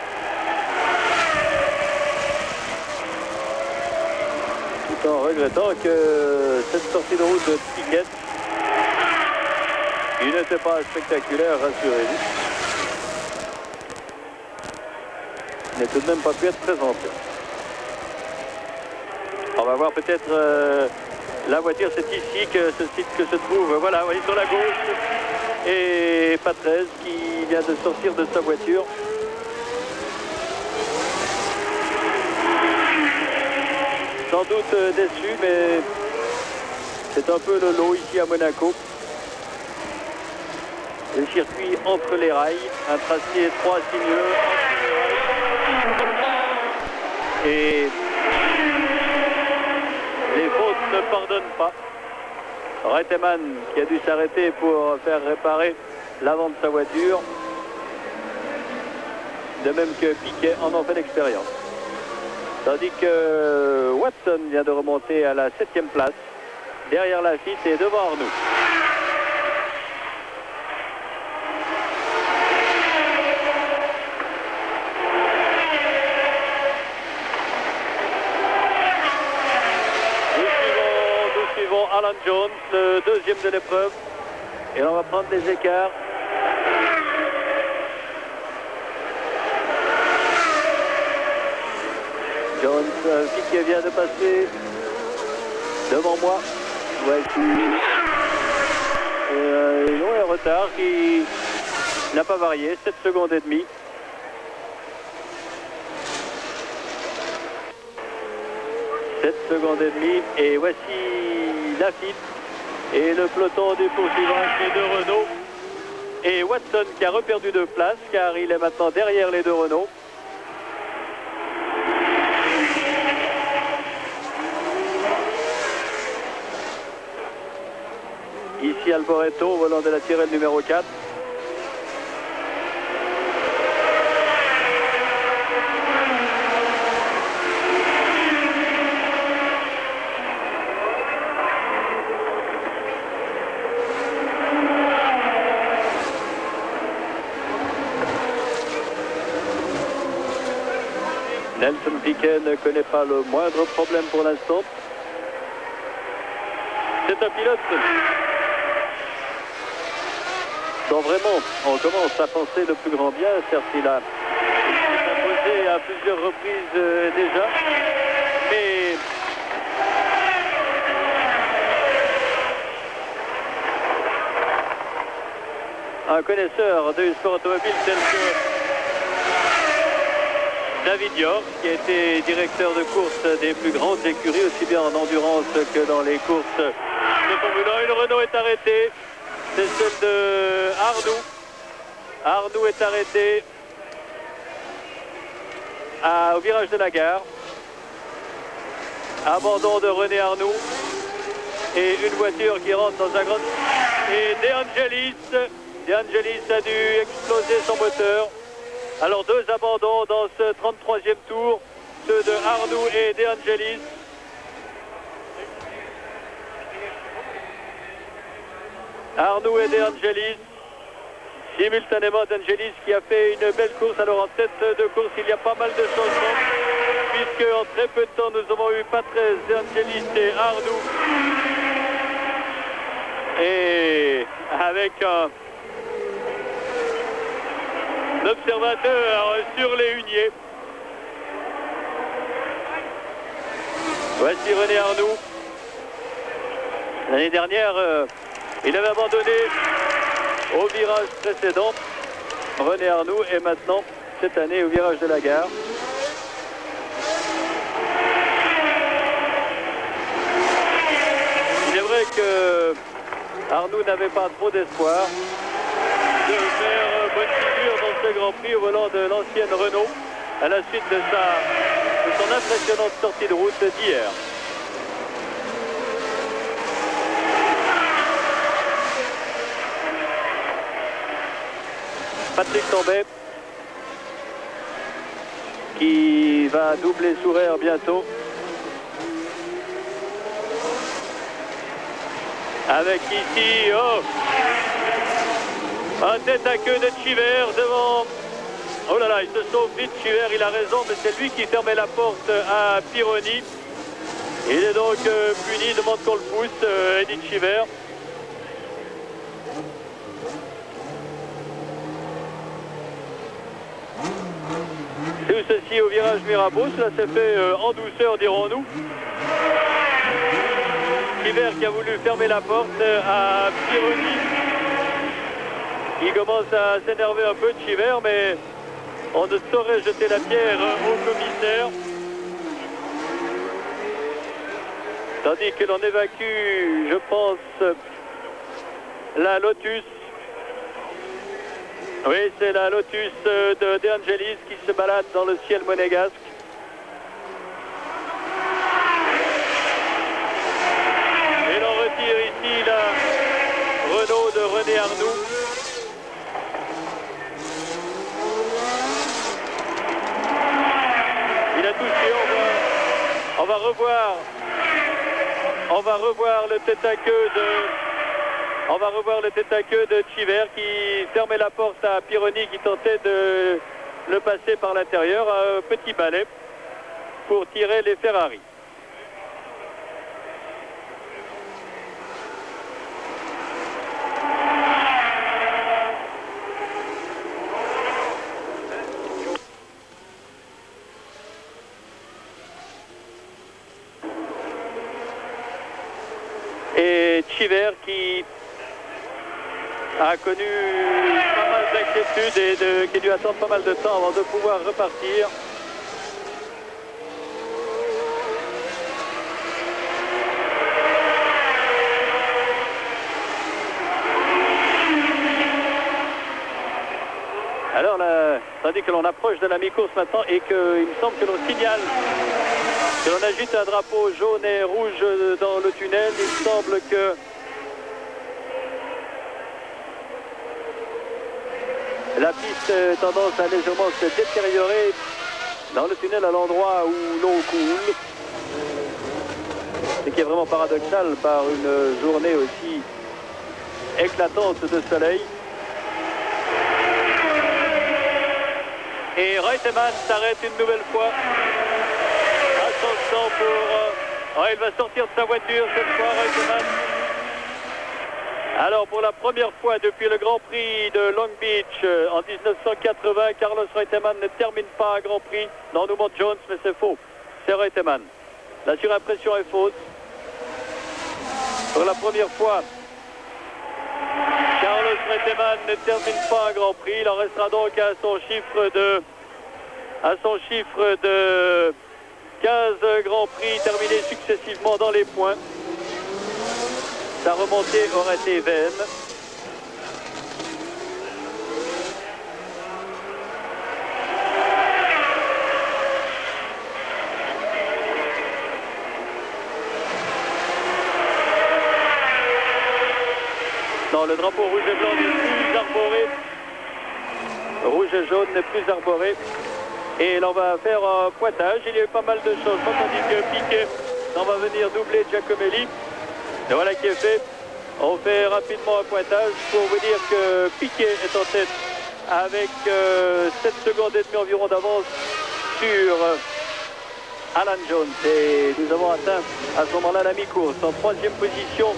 Tout en regrettant que cette sortie de route de Piquet, qui n'était pas spectaculaire, rassurez-vous, n'ait tout de même pas pu être présenté. On va voir peut-être la voiture, c'est ici que se trouve, voilà, voyez, sur la gauche, et Patrese qui vient de sortir de sa voiture. Sans doute déçu, mais c'est un peu le lot ici à Monaco. Le circuit entre les rails, un tracé étroit, sinueux, et les fautes ne pardonnent pas. Reutemann qui a dû s'arrêter pour faire réparer l'avant de sa voiture, de même que Piquet en fait l'expérience. Tandis que Watson vient de remonter à la 7e place, derrière Laffite et devant Arnoux. Nous suivons Alan Jones, le deuxième de l'épreuve. Et on va prendre les écarts. Jones, Piquet vient de passer devant moi. Voici un retard qui n'a pas varié, 7 secondes et demie. Et voici Laffite et le peloton du poursuivant les deux Renault. Et Watson qui a reperdu 2 places car il est maintenant derrière les deux Renault. Ici Alboreto au volant de la Tyrrell numéro 4. Nelson Piquet ne connaît pas le moindre problème pour l'instant. C'est un pilote dont vraiment on commence à penser le plus grand bien. Certes, il s'est imposé à plusieurs reprises déjà, mais un connaisseur du sport automobile tel que David York, qui a été directeur de course des plus grandes écuries, aussi bien en endurance que dans les courses de Formule 1. Une Renault est arrêtée, c'est celle de Arnoux. Arnoux est arrêté au virage de la gare. Abandon de René Arnoux. Et une voiture qui rentre dans un grand... Et De Angelis a dû exploser son moteur. Alors 2 abandons dans ce 33e tour, ceux de Arnoux et De Angelis. Arnoux et De Angelis, simultanément d'Angelis qui a fait une belle course. Alors en tête de course, il y a pas mal de changements, puisque en très peu de temps, nous avons eu Patrese, De Angelis et Arnoux. Et avec un observateur sur les huniers. Voici René Arnoux. L'année dernière, il avait abandonné au virage précédent. René Arnoux est maintenant, cette année, au virage de la gare. Il est vrai que Arnoux n'avait pas trop d'espoir de faire bonne figure dans ce le Grand Prix au volant de l'ancienne Renault à la suite de son impressionnante sortie de route d'hier. Patrick Tambay qui va doubler Sourer bientôt. Avec ici, un tête à queue de Chiver devant. Oh là là, il se sauve vite, Chiver, il a raison, mais c'est lui qui fermait la porte à Pironi. Il est donc puni, demande qu'on le pousse, Eddie Chiver. Tout ceci au virage Mirabeau, cela s'est fait en douceur, dirons-nous. Chiver qui a voulu fermer la porte à Pironi. Il commence à s'énerver un peu, Chiver, mais on ne saurait jeter la pierre au commissaire. Tandis que l'on évacue, je pense, la Lotus. Oui, c'est la Lotus de De Angelis qui se balade dans le ciel monégasque. Et l'on retire ici la Renault de René Arnoux. Il a touché, on va revoir le tête à queue de... On va revoir le tête à queue de Chiver qui fermait la porte à Pironi qui tentait de le passer par l'intérieur. Un petit balai pour tirer les Ferrari. Et Chiver qui a connu pas mal d'inquiétudes et qui a dû attendre pas mal de temps avant de pouvoir repartir. Alors là, tandis que l'on approche de la mi-course maintenant et qu'il me semble que l'on signale que l'on agite un drapeau jaune et rouge dans le tunnel, il semble que la piste a tendance à légèrement se détériorer dans le tunnel à l'endroit où l'eau coule. Ce qui est vraiment paradoxal par une journée aussi éclatante de soleil. Et Reutemann s'arrête une nouvelle fois. Attention pour... il va sortir de sa voiture cette fois, Reutemann. Alors pour la première fois depuis le Grand Prix de Long Beach en 1980, Carlos Reutemann ne termine pas un Grand Prix. Non, nous montre Jones, mais c'est faux. C'est Reutemann. La surimpression est fausse. Pour la première fois, Carlos Reutemann ne termine pas un Grand Prix. Il en restera donc à son chiffre de 15 Grands Prix terminés successivement dans les points. Sa remontée aurait été vaine. Non, le drapeau rouge et blanc n'est plus arboré. Rouge et jaune n'est plus arboré. Et l'on va faire un pointage. Il y a eu pas mal de choses. Tandis que Piquet on va venir doubler Giacomelli. Et voilà qui est fait. On fait rapidement un pointage pour vous dire que Piquet est en tête avec 7 secondes et demie environ d'avance sur Alan Jones. Et nous avons atteint à ce moment-là la mi-course. En 3e position,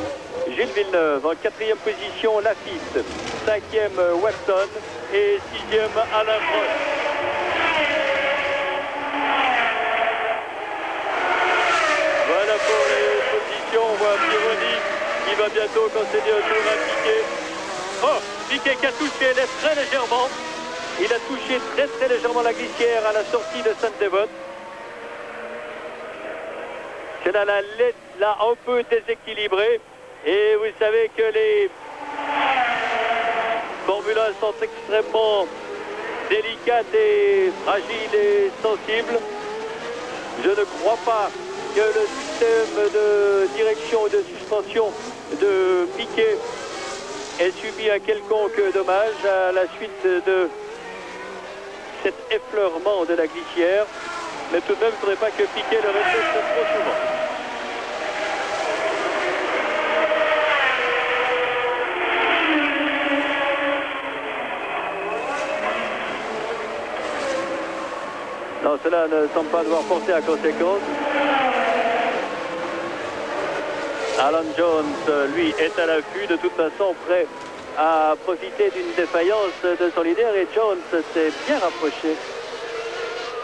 Gilles Villeneuve. En 4e position, Lafitte. 5e, Watson. Et 6e, Alain Prost. Voilà pour les positions. On voit Pironi qui va bientôt concéder un tour à Piquet. Oh, Piquet qui a touché très légèrement. Il a touché très légèrement la glissière à la sortie de Sainte-Dévote. C'est là un peu déséquilibré. Et vous savez que les Formule 1 sont extrêmement, je dirais, délicate et fragile et sensible. Je ne crois pas que le système de direction et de suspension de Piquet ait subi un quelconque dommage à la suite de cet effleurement de la glissière. Mais tout de même, il ne faudrait pas que Piquet le répète trop souvent. Non, cela ne semble pas devoir porter à conséquence. Alan Jones, lui, est à l'affût, de toute façon prêt à profiter d'une défaillance de son leader. Et Jones s'est bien rapproché.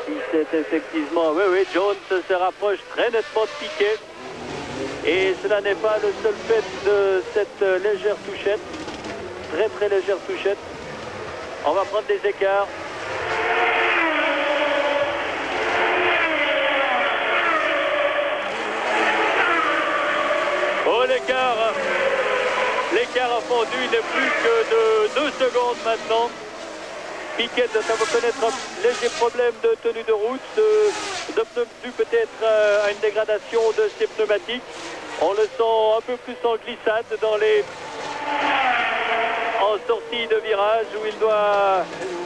Il s'est effectivement... Oui, Jones se rapproche très nettement de Piquet. Et cela n'est pas le seul fait de cette légère touchette. Très très légère touchette. On va prendre des écarts. Oh, l'écart a fondu, il n'est plus que de 2 secondes maintenant. Piquet doit connaître un léger problème de tenue de route, dû peut-être à une dégradation de ses pneumatiques. On le sent un peu plus en glissade en sortie de virage où il doit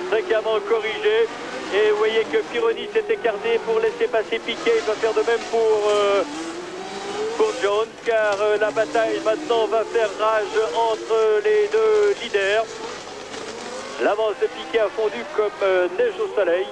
fréquemment corriger. Et vous voyez que Pironi s'est écarté pour laisser passer Piquet. Il va faire de même pour Jones, car la bataille maintenant va faire rage entre les deux leaders. L'avance de Piquet a fondu comme neige au soleil.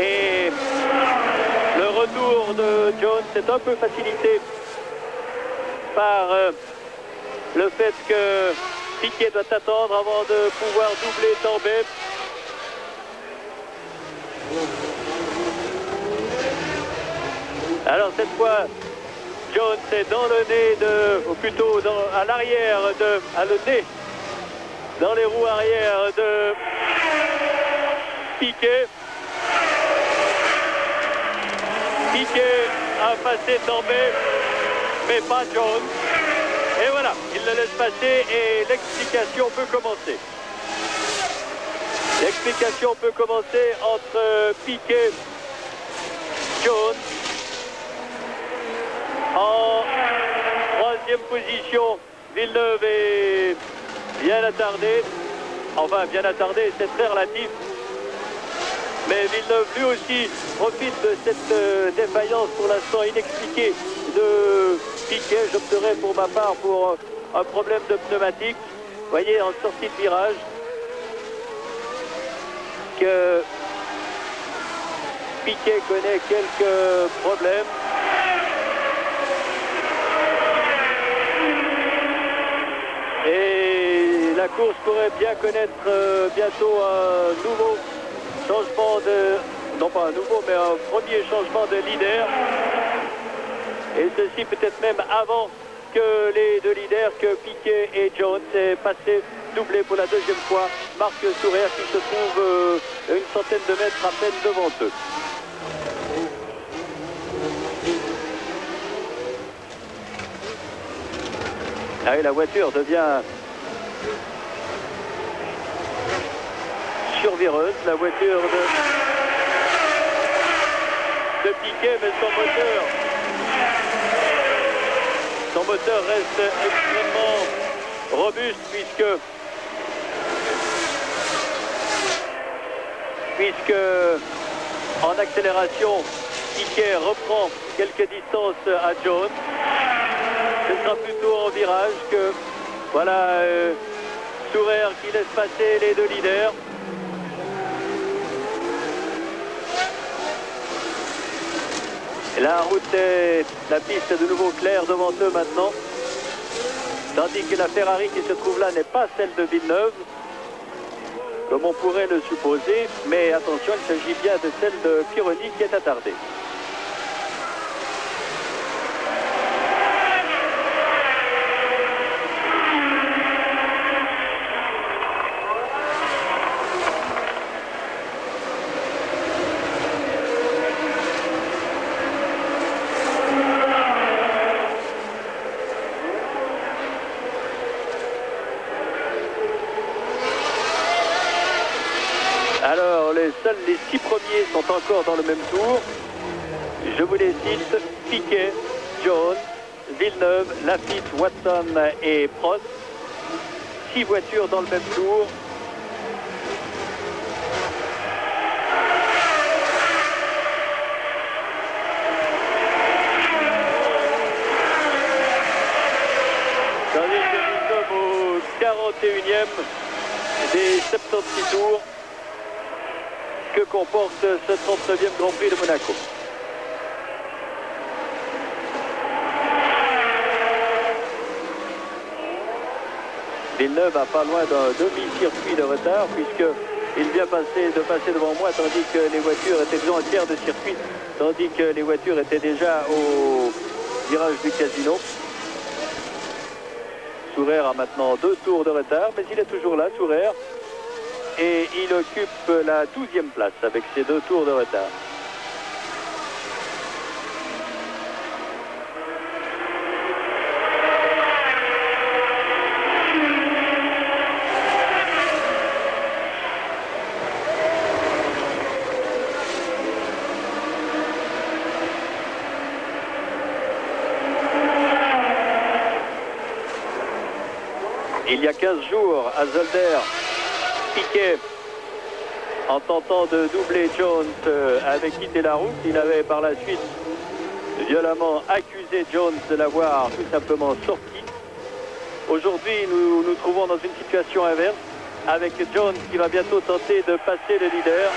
Et le retour de Jones est un peu facilité par le fait que Piquet doit attendre avant de pouvoir doubler Tambay. Alors cette fois, Jones est dans le nez ou plutôt à l'arrière le nez, dans les roues arrière de Piquet. Piquet a passé Tambay, mais pas Jones. Et voilà, il le laisse passer et l'explication peut commencer. L'explication peut commencer entre Piquet, Jones. En troisième position, Villeneuve est bien attardé. Enfin, bien attardé, c'est très relatif. Mais Villeneuve, lui aussi, profite de cette défaillance pour l'instant inexpliquée de Piquet. J'opterai pour ma part pour un problème de pneumatique. Vous voyez, en sortie de virage, que Piquet connaît quelques problèmes. Et la course pourrait bien connaître bientôt un nouveau changement non pas un nouveau, mais un premier changement de leader. Et ceci peut-être même avant que les deux leaders, que Piquet et Jones, aient passé doublé pour la deuxième fois Marc Souraire, qui se trouve une centaine de mètres à peine devant eux. Ah oui, la voiture devient survireuse, la voiture de Piquet, mais son moteur reste extrêmement robuste puisque en accélération, Piquet reprend quelques distances à Jones. Ce sera plutôt en virage que voilà Souraire qui laisse passer les deux leaders. Et la piste est de nouveau claire devant eux maintenant. Tandis que la Ferrari qui se trouve là n'est pas celle de Villeneuve, comme on pourrait le supposer. Mais attention, il s'agit bien de celle de Pironi qui est attardée. Alors, seuls les 6 premiers sont encore dans le même tour. Je vous les cite: Piquet, Jones, Villeneuve, Laffite, Watson et Prost. 6 voitures dans le même tour. Tandis que nous sommes au 41e des 76 tours que comporte ce 39e Grand Prix de Monaco. Villeneuve a pas loin d'un demi-circuit de retard puisqu'il vient de passer devant moi tandis que les voitures étaient déjà en tiers de circuit, tandis que les voitures étaient déjà au virage du casino. Sourer a maintenant 2 tours de retard, mais il est toujours là, Sourer, et il occupe la 12e place avec ses 2 tours de retard. Il y a 15 jours, à Zolder, Piquet, en tentant de doubler Jones, avait quitté la route. Il avait par la suite violemment accusé Jones de l'avoir tout simplement sorti. Aujourd'hui, nous nous trouvons dans une situation inverse, avec Jones qui va bientôt tenter de passer le leader.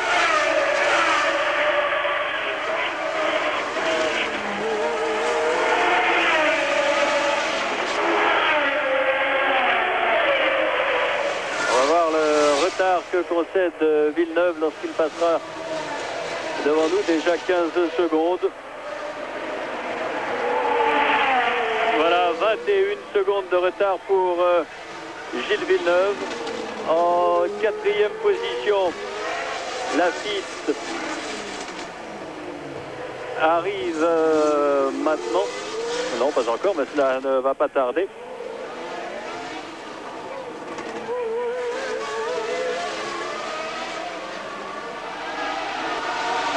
Que concède Villeneuve lorsqu'il passera devant nous, déjà 15 secondes. Voilà, 21 secondes de retard pour Gilles Villeneuve. En 4e position, Laffite arrive maintenant. Non, pas encore, mais cela ne va pas tarder.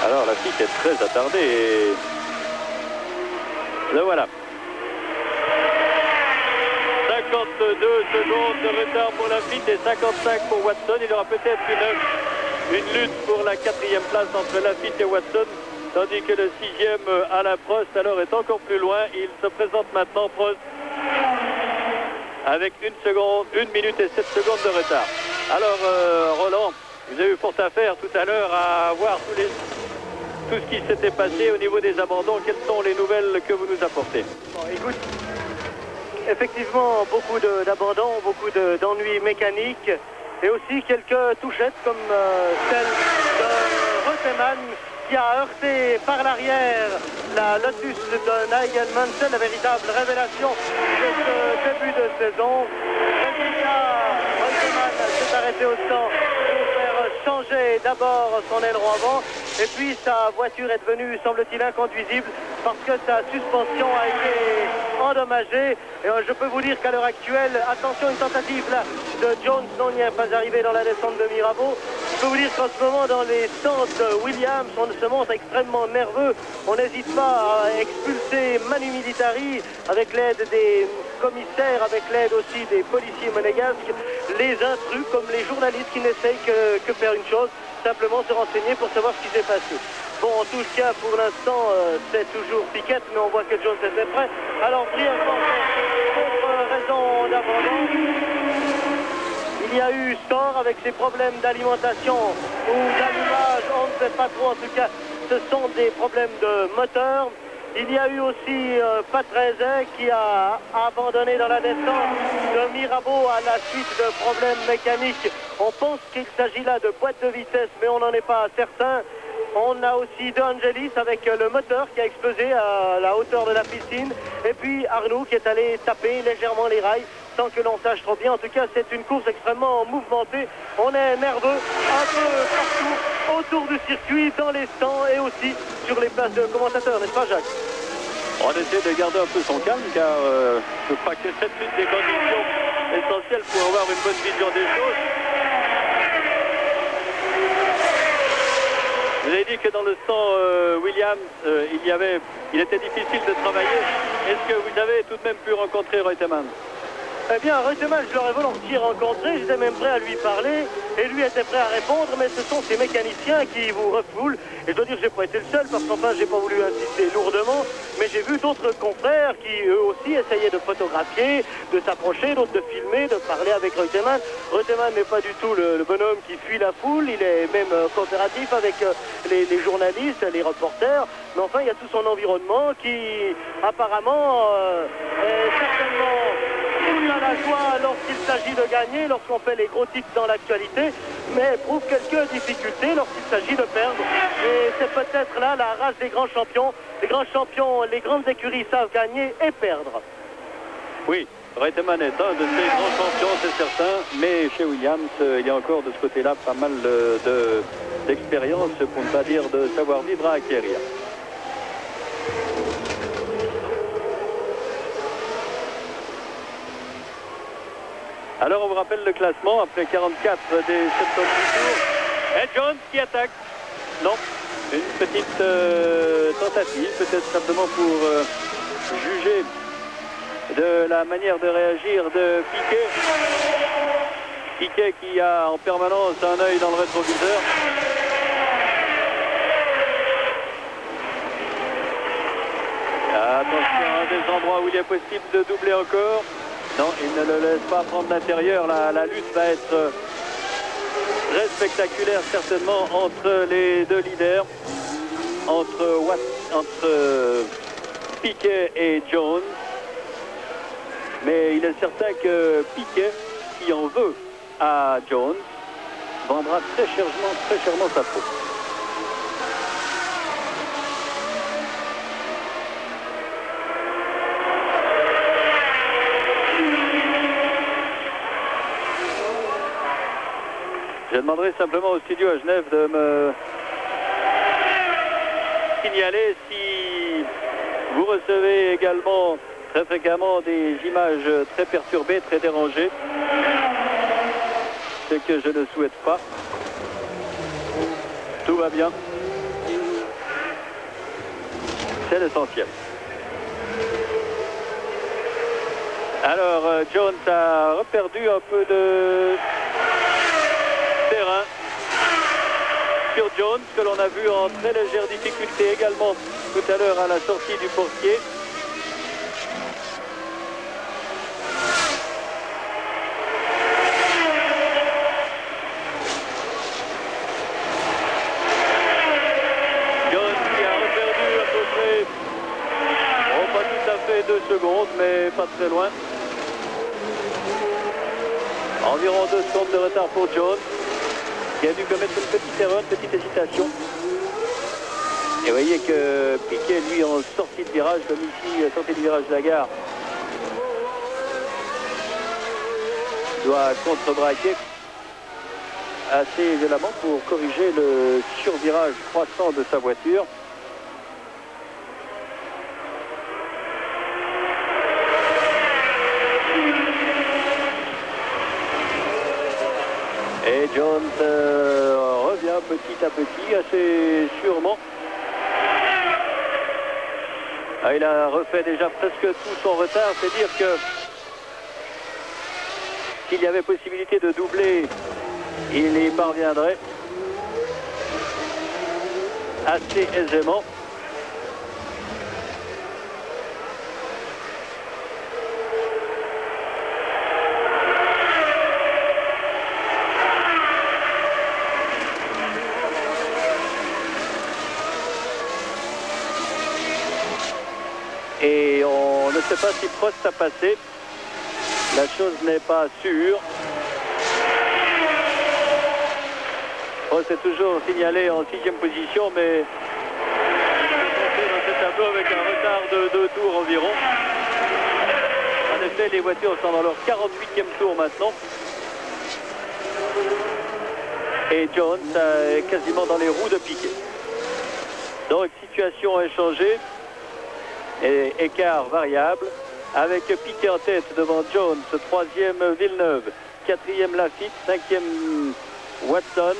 Alors Laffite est très attardé et le voilà. 52 secondes de retard pour Laffite et 55 pour Watson. Il y aura peut-être une lutte pour la 4e place entre Laffite et Watson, tandis que le 6e Alain Prost alors est encore plus loin. Il se présente maintenant, Prost, avec 1 minute et 7 secondes de retard. Alors Roland, vous avez eu fort à faire tout à l'heure à voir tout ce qui s'était passé au niveau des abandons. Quelles sont les nouvelles que vous nous apportez? Bon, écoute, effectivement, beaucoup d'abandons, beaucoup d'ennuis mécaniques et aussi quelques touchettes comme celle de Reutemann qui a heurté par l'arrière la Lotus de Nigel Mansell, la véritable révélation de ce début de saison. Reutemann s'est arrêté au stand pour faire changer d'abord son aileron avant. Et puis sa voiture est devenue, semble-t-il, inconduisible parce que sa suspension a été endommagée. Et je peux vous dire qu'à l'heure actuelle, attention, une tentative là de Jones, non, il n'y est pas arrivé dans la descente de Mirabeau. Je peux vous dire qu'en ce moment, dans les stands de Williams, on se montre extrêmement nerveux. On n'hésite pas à expulser Manu Militari avec l'aide des commissaires, avec l'aide aussi des policiers monégasques, les intrus comme les journalistes qui n'essayent que faire une chose, simplement se renseigner pour savoir ce qui s'est passé. Bon, en tout cas, pour l'instant, c'est toujours Piquet, mais on voit que Jones était prêt. Alors, brièvement, pour raison d'abandon, il y a eu Store avec ses problèmes d'alimentation ou d'allumage, on ne sait pas trop, en tout cas, ce sont des problèmes de moteur. Il y a eu aussi Patrese qui a abandonné dans la descente de Mirabeau à la suite de problèmes mécaniques. On pense qu'il s'agit là de boîte de vitesse, mais on n'en est pas certain. On a aussi De Angelis avec le moteur qui a explosé à la hauteur de la piscine. Et puis Arnoux qui est allé taper légèrement les rails sans que l'on sache trop bien. En tout cas, c'est une course extrêmement mouvementée. On est nerveux un peu partout autour du circuit, dans les stands et aussi sur les places de commentateurs, n'est-ce pas, Jacques? On essaie de garder un peu son calme car je crois que c'est une des conditions essentielles pour avoir une bonne vision des choses. avez dit que dans le sang Williams, il était difficile de travailler. Est-ce que vous avez tout de même pu rencontrer Reutemann? Eh bien, Reutemann, je l'aurais volontiers rencontré, j'étais même prêt à lui parler, et lui était prêt à répondre, mais ce sont ces mécaniciens qui vous refoulent. Et je dois dire que j'ai pas été le seul, parce qu'enfin, j'ai pas voulu insister lourdement, mais j'ai vu d'autres confrères qui, eux aussi, essayaient de photographier, de s'approcher, d'autres de filmer, de parler avec Reutemann. Reutemann n'est pas du tout le bonhomme qui fuit la foule, il est même coopératif avec les journalistes, les reporters, mais enfin, il y a tout son environnement qui, apparemment, est certainement à la joie lorsqu'il s'agit de gagner, lorsqu'on fait les gros titres dans l'actualité, mais éprouve quelques difficultés lorsqu'il s'agit de perdre. Et c'est peut-être là la race des grands champions. Les grands champions, les grandes écuries savent gagner et perdre. Oui, Reutemann est un de ces grands champions, c'est certain, mais chez Williams, il y a encore de ce côté-là pas mal d'expérience, pour ne pas dire de savoir-vivre à acquérir. Alors on vous rappelle le classement après 44 des 70 tours. Et Jones qui attaque. Non, une petite tentative, peut-être simplement pour juger de la manière de réagir de Piquet. Piquet qui a en permanence un œil dans le rétroviseur. Attention, un des endroits où il est possible de doubler encore. Non, il ne le laisse pas prendre l'intérieur. La lutte va être très spectaculaire certainement entre les deux leaders, entre Piquet et Jones. Mais il est certain que Piquet, qui en veut à Jones, vendra très chèrement sa peau. Je demanderai simplement au studio à Genève de me signaler si vous recevez également très fréquemment des images très perturbées, très dérangées. Ce que je ne souhaite pas. Tout va bien. C'est l'essentiel. Alors, Jones a reperdu un peu de terrain sur Jones, que l'on a vu en très légère difficulté également tout à l'heure à la sortie du portier. Jones qui a reperdu à peu près, oh, pas tout à fait 2 secondes, mais pas très loin. Environ 2 secondes de retard pour Jones, qui a dû commettre une petite erreur, une petite hésitation. Et vous voyez que Piquet, lui, en sortie de virage, comme ici, sortie de virage de la gare, doit contre-braquer assez violemment pour corriger le survirage croissant de sa voiture. Et Jones revient petit à petit, assez sûrement. Il a refait déjà presque tout son retard, c'est dire que s'il y avait possibilité de doubler, il y parviendrait assez aisément. Et on ne sait pas si Prost a passé. La chose n'est pas sûre. Prost est toujours signalé en 6e position, mais dans ce tableau avec un retard de 2 tours environ. En effet, les voitures sont dans leur 48e tour maintenant. Et Jones est quasiment dans les roues de Piquet. Donc, situation inchangée. Et écart variable, avec Piquet en tête devant Jones, 3e Villeneuve, 4e Lafitte, 5e Watson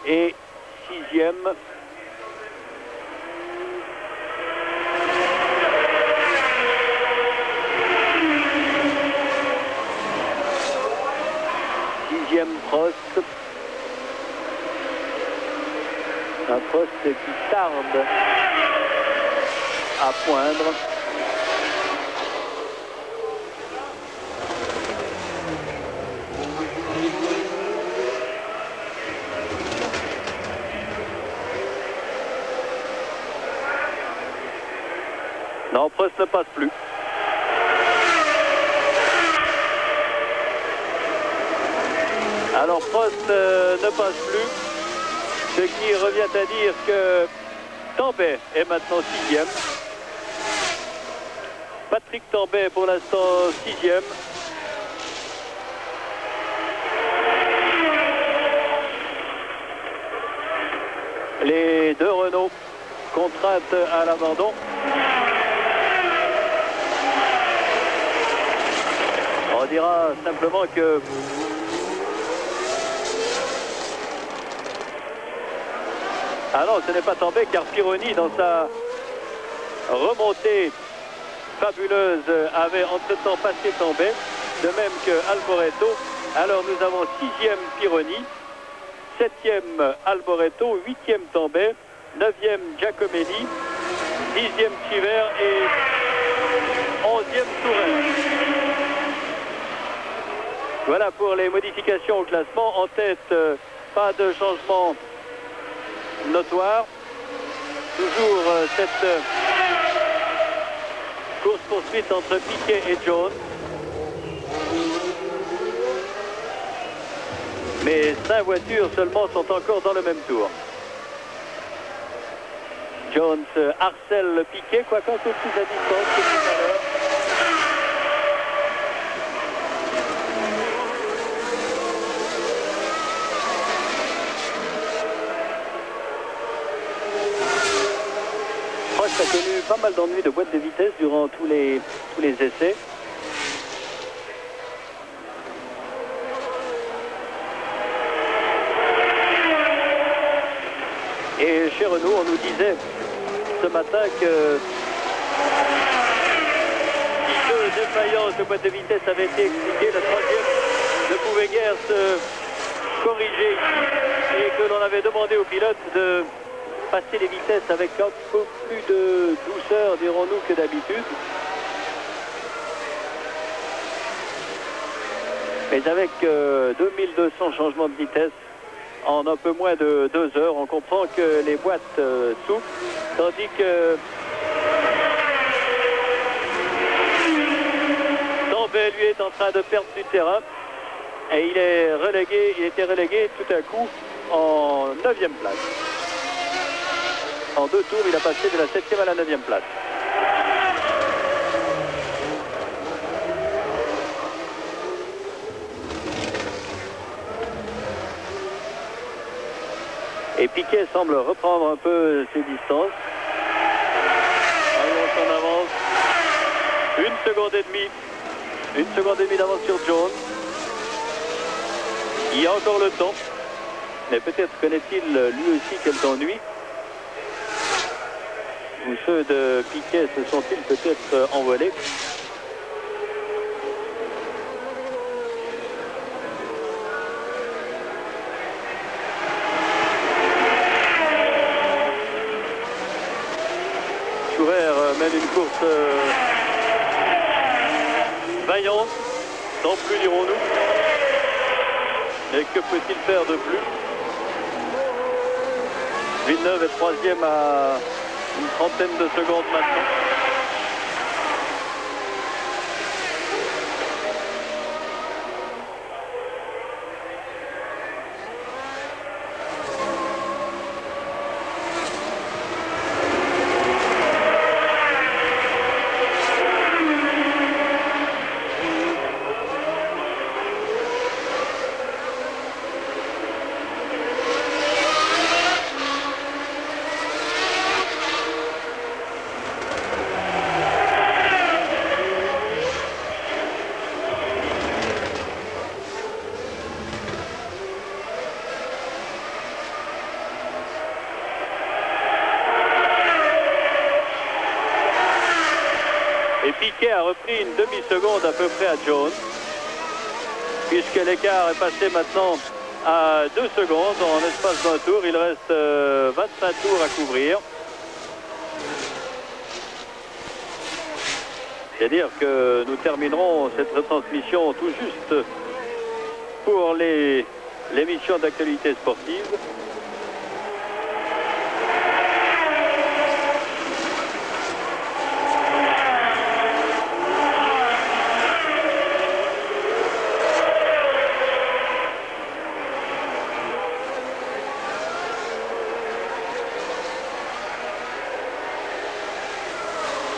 et 6e. Prost. Un Prost qui tarde à poindre. Non, Prost ne passe plus. Alors Prost ne passe plus, ce qui revient à dire que Tambay est maintenant 6e. Patrick Tambay pour l'instant 6e. Les deux Renault contraintes à l'abandon. On dira simplement que ah non, ce n'est pas Tambay car Pironi, dans sa remontée fabuleuse, avait entre-temps passé Tambay, de même que Alboreto. Alors nous avons 6e Pironi, 7e Alboreto, 8e Tambay, 9e Giacomelli, 10e Chiver et 11e Tourelle. Voilà pour les modifications au classement. En tête, pas de changement notoire. Toujours cette course-poursuite entre Piquet et Jones. Mais 5 voitures seulement sont encore dans le même tour. Jones harcèle Piquet, quoique un peu plus à distance que tout à l'heure. Prost a connu pas mal d'ennuis de boîte de vitesse durant tous les essais. Et chez Renault, on nous disait ce matin que si deux défaillances de boîte de vitesse avaient été expliquées, la troisième ne pouvait guère se corriger ici et que l'on avait demandé aux pilotes de passer les vitesses avec un peu plus de douceur, dirons-nous, que d'habitude. Mais avec 2200 changements de vitesse en un peu moins de 2 heures, on comprend que les boîtes souffrent, tandis que Tambay, lui, est en train de perdre du terrain et il était relégué tout à coup en 9e place. En 2 tours, il a passé de la 7e à la 9e place. Et Piquet semble reprendre un peu ses distances. Allons, on avance. 1 seconde et demie. 1 seconde et demie d'avance sur Jones. Il y a encore le temps. Mais peut-être connaît-il lui aussi quelques ennuis. Ou ceux de Piquet se sont-ils peut-être envolés? Mène une course vaillante, sans plus dirons-nous. Mais que peut-il faire de plus? Villeneuve est 3e à une trentaine de secondes maintenant. Piquet a repris une demi-seconde à peu près à Jones, puisque l'écart est passé maintenant à 2 secondes en espace d'un tour. Il reste 25 tours à couvrir. C'est-à-dire que nous terminerons cette retransmission tout juste pour l'émission d'actualité sportive.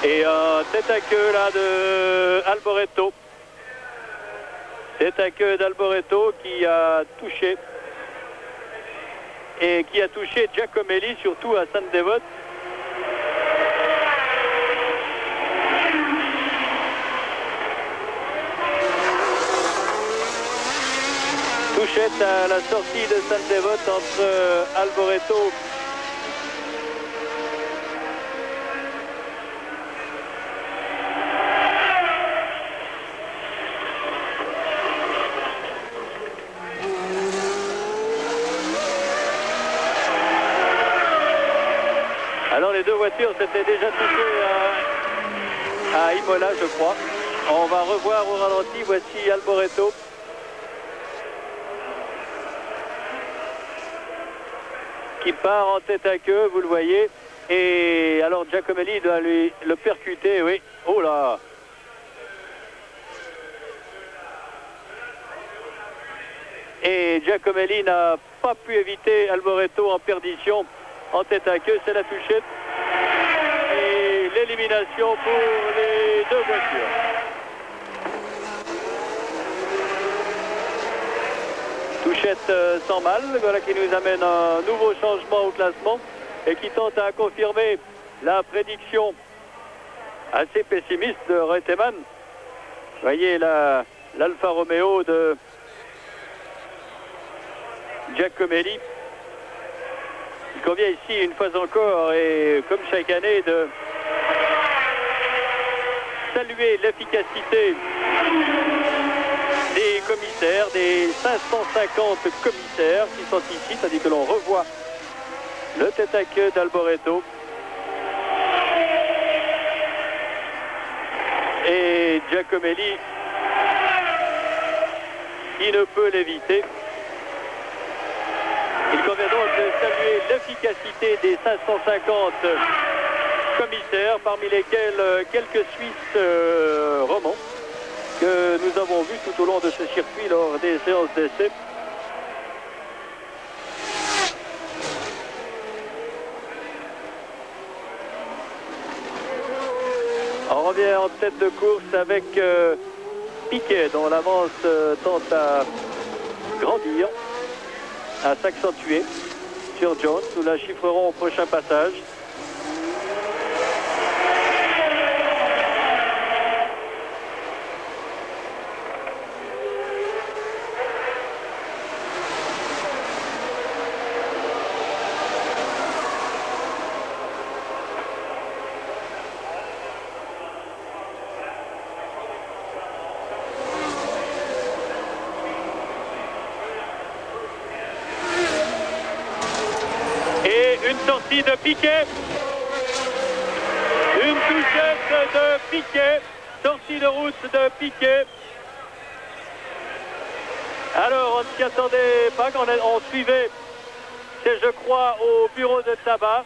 Et un tête à queue là de Alboreto. Tête à queue d'Alboreto qui a touché. Et qui a touché Giacomelli, surtout à Sainte-Dévote. Touchette à la sortie de Sainte-Dévote entre Alboreto Alors les deux voitures s'étaient déjà touchées à Imola, je crois. On va revoir au ralenti. Voici Alboreto. Qui part en tête à queue, vous le voyez. Et alors Giacomelli doit lui le percuter, oui. Oh là! Et Giacomelli n'a pas pu éviter Alboreto en perdition. En tête à queue, c'est la touchette. Et l'élimination pour les deux voitures. Touchette sans mal, voilà qui nous amène un nouveau changement au classement et qui tente à confirmer la prédiction assez pessimiste de Reutemann. Vous voyez l'Alfa Romeo de Giacomelli. Il convient ici, une fois encore, et comme chaque année, de saluer l'efficacité des commissaires, des 550 commissaires qui sont ici, tandis que l'on revoit le tête à queue d'Alboreto. Et Giacomelli, qui ne peut l'éviter. Il convient donc de saluer l'efficacité des 550 commissaires, parmi lesquels quelques Suisses romans que nous avons vus tout au long de ce circuit lors des séances d'essai. On revient en tête de course avec Piquet, dont l'avance tente à grandir, à s'accentuer sur Jones. Nous la chiffrerons au prochain passage. Une sortie de Piquet. Une touchette de Piquet. Sortie de route de Piquet. Alors, on ne s'y attendait pas quand on suivait, c'est je crois au bureau de tabac.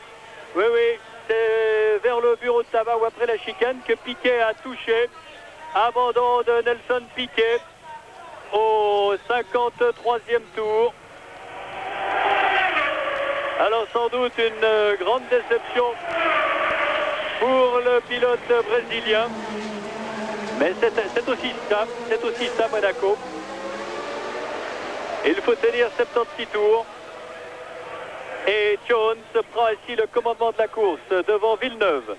Oui, c'est vers le bureau de tabac ou après la chicane que Piquet a touché. Abandon de Nelson Piquet au 53e tour. Alors sans doute une grande déception pour le pilote brésilien. Mais c'est aussi ça Monaco. Il faut tenir 76 tours. Et Jones prend ainsi le commandement de la course devant Villeneuve.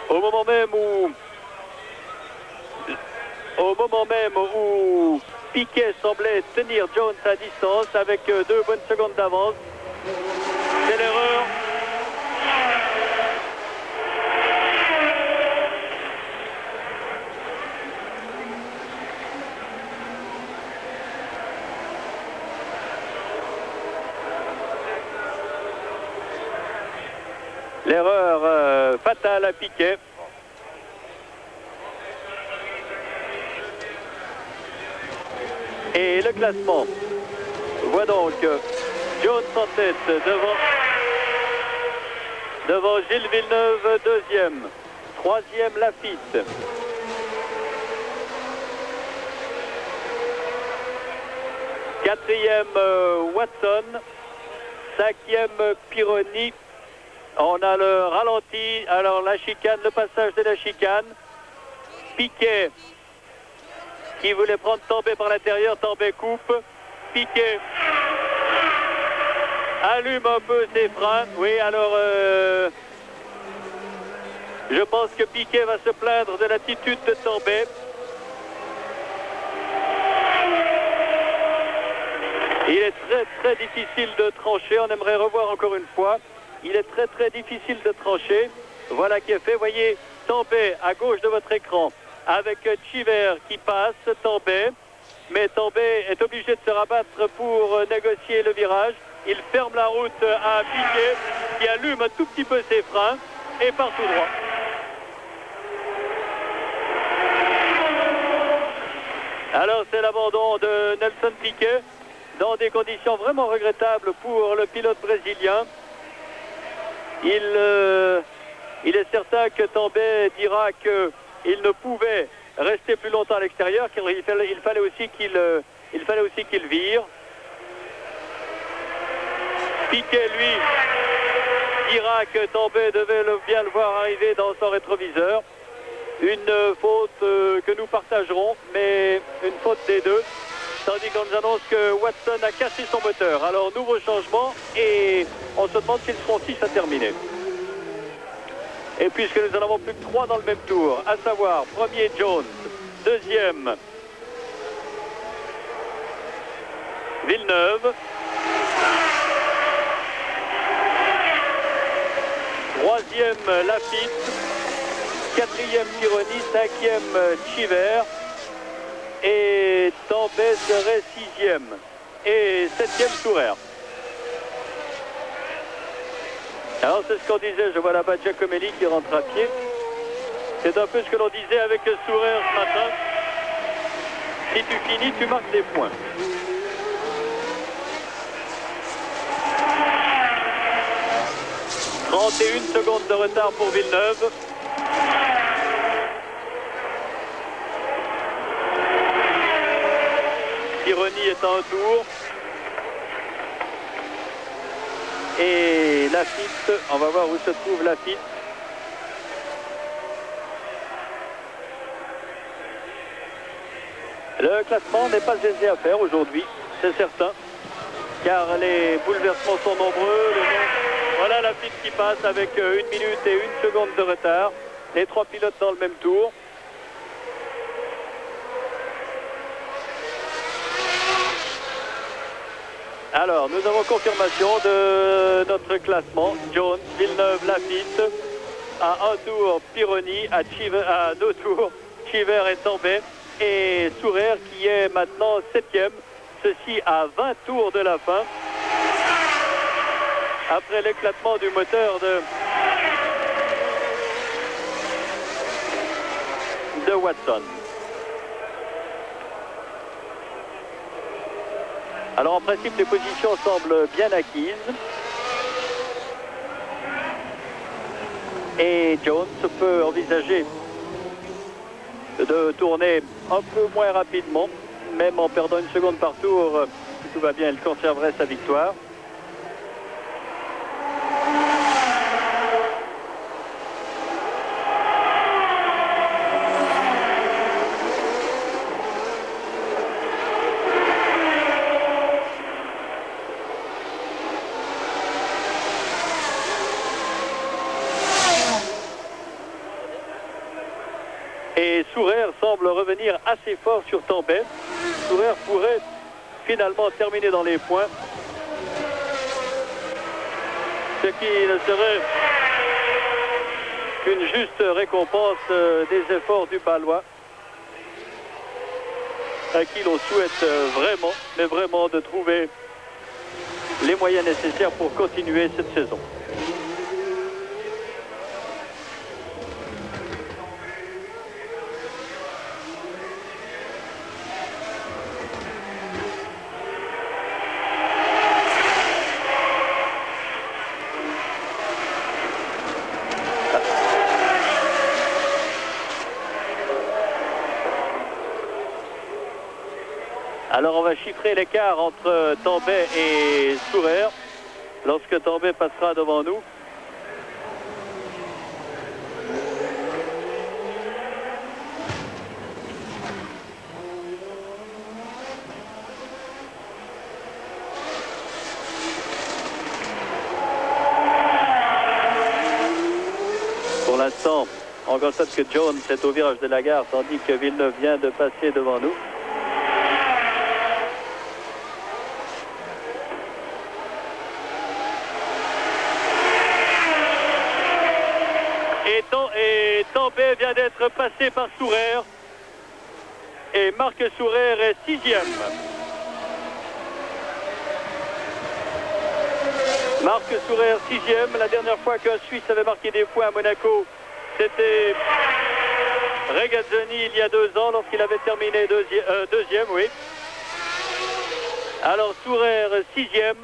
Au moment même où Piquet semblait tenir Jones à distance avec 2 bonnes secondes d'avance. C'est l'erreur L'erreur fatale à Piquet. Et le classement voit donc Jones en tête devant Gilles Villeneuve, deuxième. Troisième, Lafitte. Quatrième, Watson. Cinquième, Pironi. On a le ralenti. Alors la chicane, le passage de la chicane. Piquet qui voulait prendre Tambay par l'intérieur. Tambay coupe. Piquet allume un peu ses freins. Oui, alors je pense que Piquet va se plaindre de l'attitude de Tambay. Il est très difficile de trancher. On aimerait revoir encore une fois. Il est très difficile de trancher. Voilà qui est fait. Voyez Tambay à gauche de votre écran avec Chiver qui passe. Tambay. Mais Tambay est obligé de se rabattre pour négocier le virage. Il ferme la route à Piquet qui allume un tout petit peu ses freins et part tout droit. Alors c'est l'abandon de Nelson Piquet dans des conditions vraiment regrettables pour le pilote brésilien. Il est certain que Tambay dira qu'il ne pouvait rester plus longtemps à l'extérieur, car il fallait aussi qu'il vire. Piquet, lui, dira que Tambay devait bien le voir arriver dans son rétroviseur. Une faute que nous partagerons, mais une faute des deux. Tandis qu'on nous annonce que Watson a cassé son moteur. Alors, nouveau changement et on se demande s'ils seront 6 à terminer. Et puisque nous en avons plus que 3 dans le même tour, à savoir, premier Jones, deuxième Villeneuve, troisième Lafitte, quatrième Pironi, cinquième Chiver, et Tambay serait sixième, et septième Sourer. Alors c'est ce qu'on disait, je vois là-bas Giacomelli qui rentre à pied. C'est un peu ce que l'on disait avec Sourer ce matin. Si tu finis, tu marques des points. « 31 secondes de retard pour Villeneuve. Pironi est à un tour. Et Lafitte, on va voir où se trouve Lafitte. Le classement n'est pas aisé à faire aujourd'hui, c'est certain, car les bouleversements sont nombreux. Voilà Lafitte qui passe avec 1 minute et 1 seconde de retard. Les 3 pilotes dans le même tour. Alors, nous avons confirmation de notre classement. Jones, Villeneuve, Lafitte. À un tour, Pironi. À 2 tours, Chiver et Tambay. Et Sourer qui est maintenant 7e. Ceci à 20 tours de la fin. Après l'éclatement du moteur de Watson. Alors en principe, les positions semblent bien acquises. Et Jones peut envisager de tourner un peu moins rapidement, même en perdant 1 seconde par tour. Si tout va bien, il conserverait sa victoire. Et Sourer semble revenir assez fort sur Tambay. Sourer pourrait finalement terminer dans les points. Ce qui ne serait qu'une juste récompense des efforts du Palois, à qui l'on souhaite vraiment, mais vraiment de trouver les moyens nécessaires pour continuer cette saison. Alors on va chiffrer l'écart entre Tambay et Sourer lorsque Tambay passera devant nous. Pour l'instant, on constate que Jones est au virage de la gare, tandis que Villeneuve vient de passer devant nous. Et Tambay vient d'être passé par Sourer. Et Marc Sourer est 6e. Marc Sourer 6e. La dernière fois qu'un Suisse avait marqué des points à Monaco, c'était Regazzoni il y a 2 ans lorsqu'il avait terminé deuxième, oui. Alors Sourer 6e.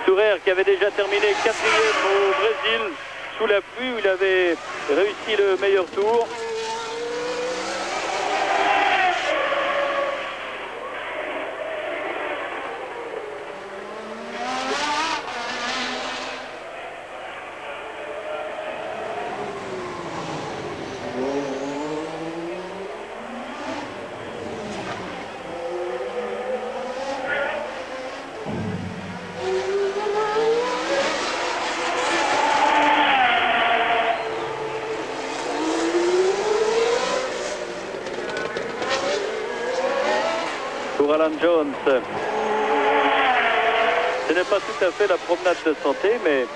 Sourer qui avait déjà terminé 4e au Brésil sous la pluie où il avait réussi le meilleur tour. Pour Alan Jones, ce n'est pas tout à fait la promenade de santé, mais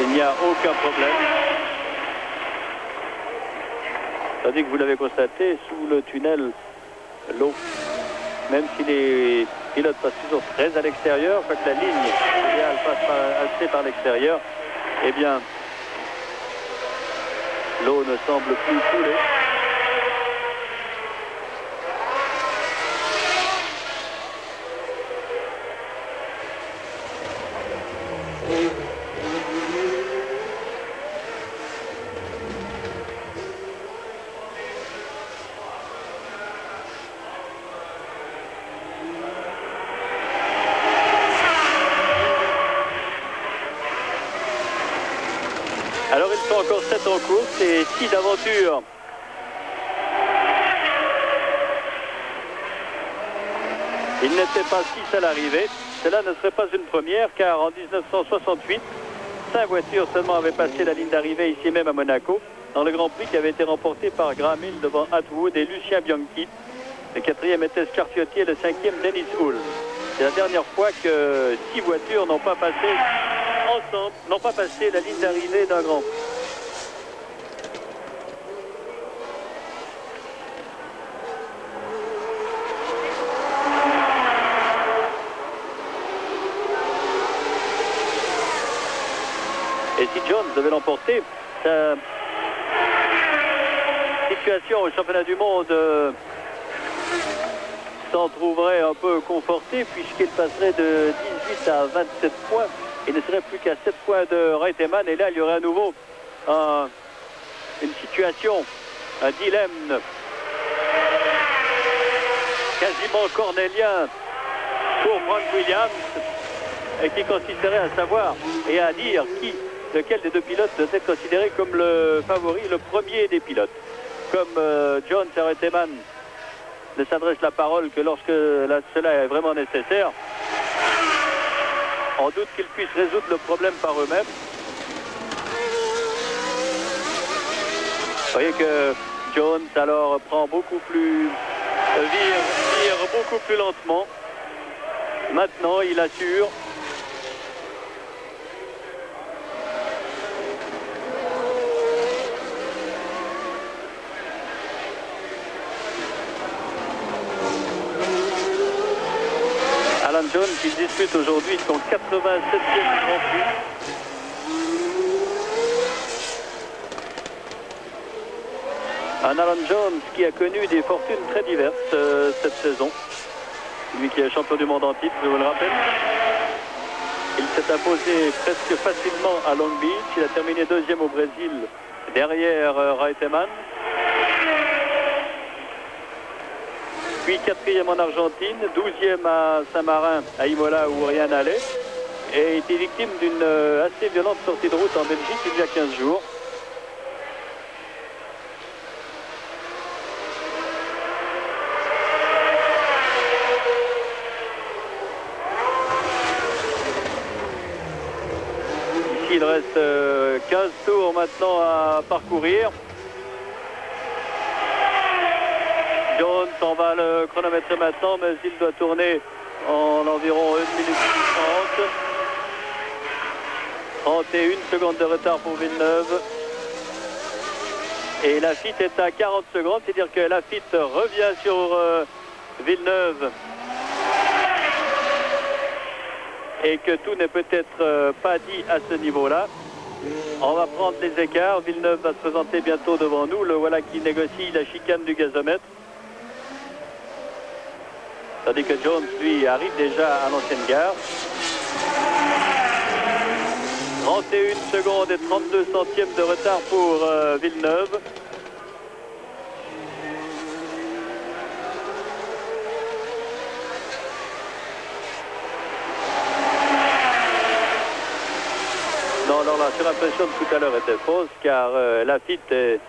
il n'y a aucun problème. Tandis que vous l'avez constaté, sous le tunnel, l'eau, même si les pilotes passent toujours très à l'extérieur, quand la ligne idéale passe assez par l'extérieur, eh bien, l'eau ne semble plus couler. Alors ils sont encore 7 en course et 6 d'aventures. Il n'était pas 6 à l'arrivée. Cela ne serait pas une première car en 1968, 5 voitures seulement avaient passé la ligne d'arrivée ici même à Monaco dans le Grand Prix qui avait été remporté par Graham Hill devant Atwood et Lucien Bianchi. Le 4e était Scarfiotti et le 5e Dennis Hull. C'est la dernière fois que 6 voitures n'ont pas passé ensemble, n'ont pas passé la ligne d'arrivée d'un Grand Prix. Et si Jones devait l'emporter, sa situation au championnat du monde s'en trouverait un peu confortée puisqu'il passerait de 18 à 27 points. Il ne serait plus qu'à 7 points de Reutemann et là il y aurait à nouveau une situation, un dilemme quasiment cornélien pour Frank Williams et qui consisterait à savoir et à dire lequel des deux pilotes doit être considéré comme le favori, le premier des pilotes. Comme Jones et Reutemann ne s'adressent la parole que lorsque cela est vraiment nécessaire, on doute qu'ils puissent résoudre le problème par eux-mêmes. Vous voyez que Jones alors prend beaucoup plus, vire beaucoup plus lentement. Maintenant, il assure. Alan Jones qui dispute aujourd'hui son 87e Grand Prix. Un Alan Jones qui a connu des fortunes très diverses cette saison. Lui qui est champion du monde en titre, je vous le rappelle. Il s'est imposé presque facilement à Long Beach. Il a terminé deuxième au Brésil derrière Reutemann. Puis quatrième en Argentine, 12e à Saint-Marin, à Imola où rien n'allait. Et était victime d'une assez violente sortie de route en Belgique il y a 15 jours. Ici il reste 15 tours maintenant à parcourir. Jones s'en va le chronomètre maintenant, mais il doit tourner en environ 1 minute 30. 31 secondes de retard pour Villeneuve. Et Laffite est à 40 secondes, c'est-à-dire que Laffite revient sur Villeneuve. Et que tout n'est peut-être pas dit à ce niveau-là. On va prendre les écarts. Villeneuve va se présenter bientôt devant nous. Le voilà qui négocie la chicane du gazomètre. Tandis que Jones, lui, arrive déjà à l'ancienne gare. 31 secondes et 32 centièmes de retard pour Villeneuve. Non, la surimpression de tout à l'heure était fausse car Laffite est...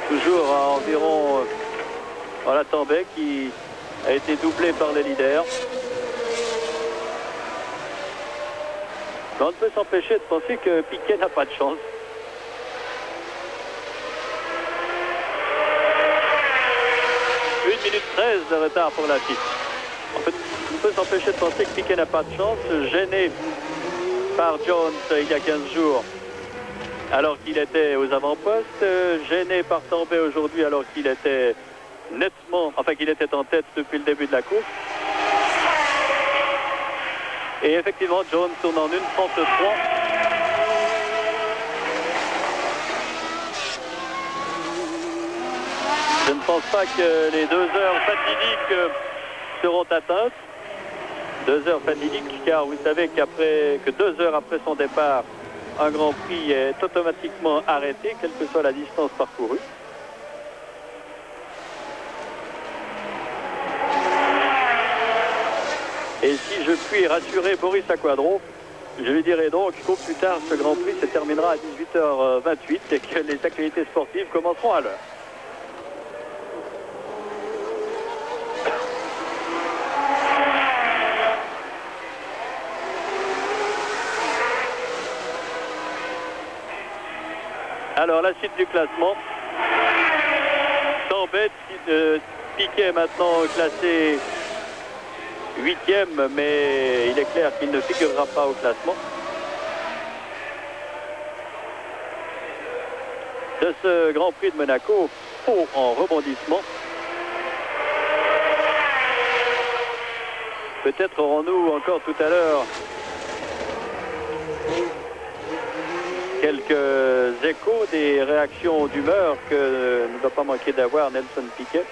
toujours à environ la Tambay qui a été doublé par les leaders. Mais on ne peut s'empêcher de penser que Piquet n'a pas de chance. Une minute 13 de retard pour Laffite. En fait, on peut s'empêcher de penser que Piquet n'a pas de chance, gêné par Jones il y a 15 jours. Alors qu'il était aux avant-postes, gêné par Tambay aujourd'hui alors qu'il était nettement, enfin qu'il était en tête depuis le début de la course. Et effectivement, Jones tourne en 1,33. Je ne pense pas que les 2 heures fatidiques seront atteintes. 2 heures fatidiques, car vous savez que 2 heures après son départ, un Grand Prix est automatiquement arrêté, quelle que soit la distance parcourue. Et si je puis rassurer Boris Aquadro, je lui dirai donc qu'au plus tard, ce Grand Prix se terminera à 18h28 et que les activités sportives commenceront à l'heure. Alors, la suite du classement. Tambay, Piquet est maintenant classé 8e, mais il est clair qu'il ne figurera pas au classement. De ce Grand Prix de Monaco, Pau en rebondissement. Peut-être aurons-nous encore tout à l'heure quelques échos des réactions d'humeur que ne doit pas manquer d'avoir Nelson Piquet.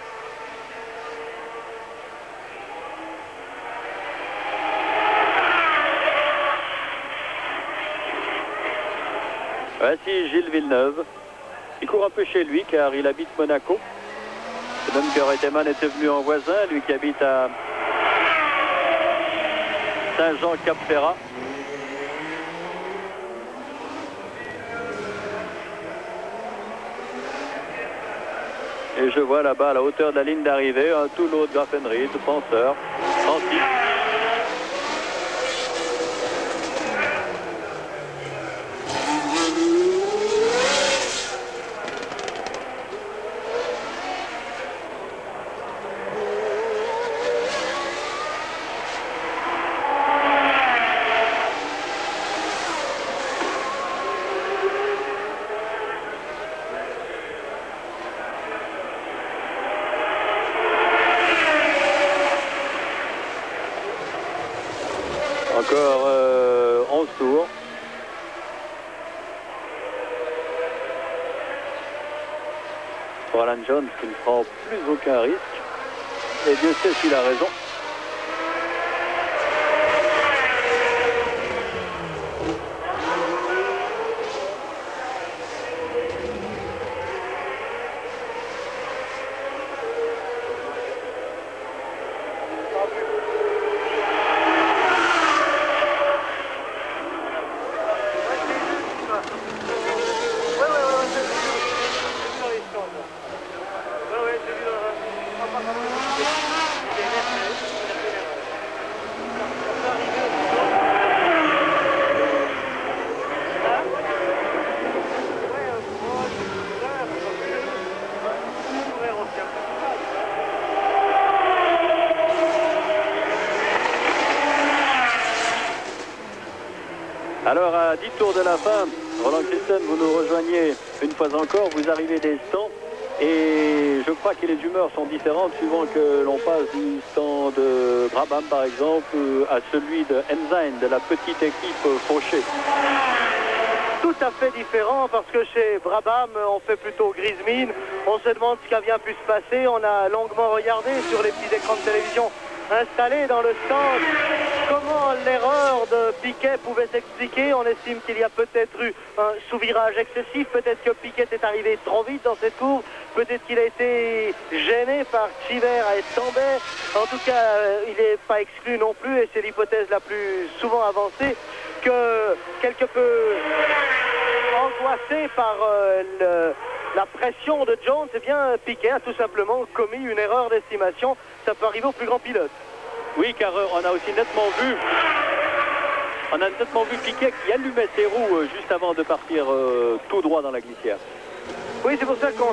Voici Gilles Villeneuve. Il court un peu chez lui car il habite Monaco. C'est même que Reutemann était venu en voisin, lui qui habite à Saint-Jean-Cap-Ferrat. Et je vois là-bas à la hauteur de la ligne d'arrivée un tout l'autre Graffenried, penseur, Francis. Encore 11 tours. pour Alan Jones qui ne prend plus aucun risque. Et Dieu sait s'il a raison. Alors à 10 tours de la fin, Roland Christen, vous nous rejoignez une fois encore, vous arrivez des stands et je crois que les humeurs sont différentes suivant que l'on passe du stand de Brabham par exemple à celui de Ensign, de la petite équipe Fauché. Tout à fait différent parce que chez Brabham on fait plutôt grise mine, on se demande ce qui a bien pu se passer, on a longuement regardé sur les petits écrans de télévision installés dans le stand comment l'erreur de Piquet pouvait s'expliquer. On estime qu'il y a peut-être eu un sous-virage excessif, peut-être que Piquet est arrivé trop vite dans cette course, peut-être qu'il a été gêné par Chiver à Estambay. En tout cas, il n'est pas exclu non plus, et c'est l'hypothèse la plus souvent avancée, que quelque peu angoissé par la pression de Jones, eh bien Piquet a tout simplement commis une erreur d'estimation. Ça peut arriver au plus grand pilote. Oui, car on a aussi nettement vu Piquet qui allumait ses roues juste avant de partir tout droit dans la glissière. Oui, c'est pour ça qu'on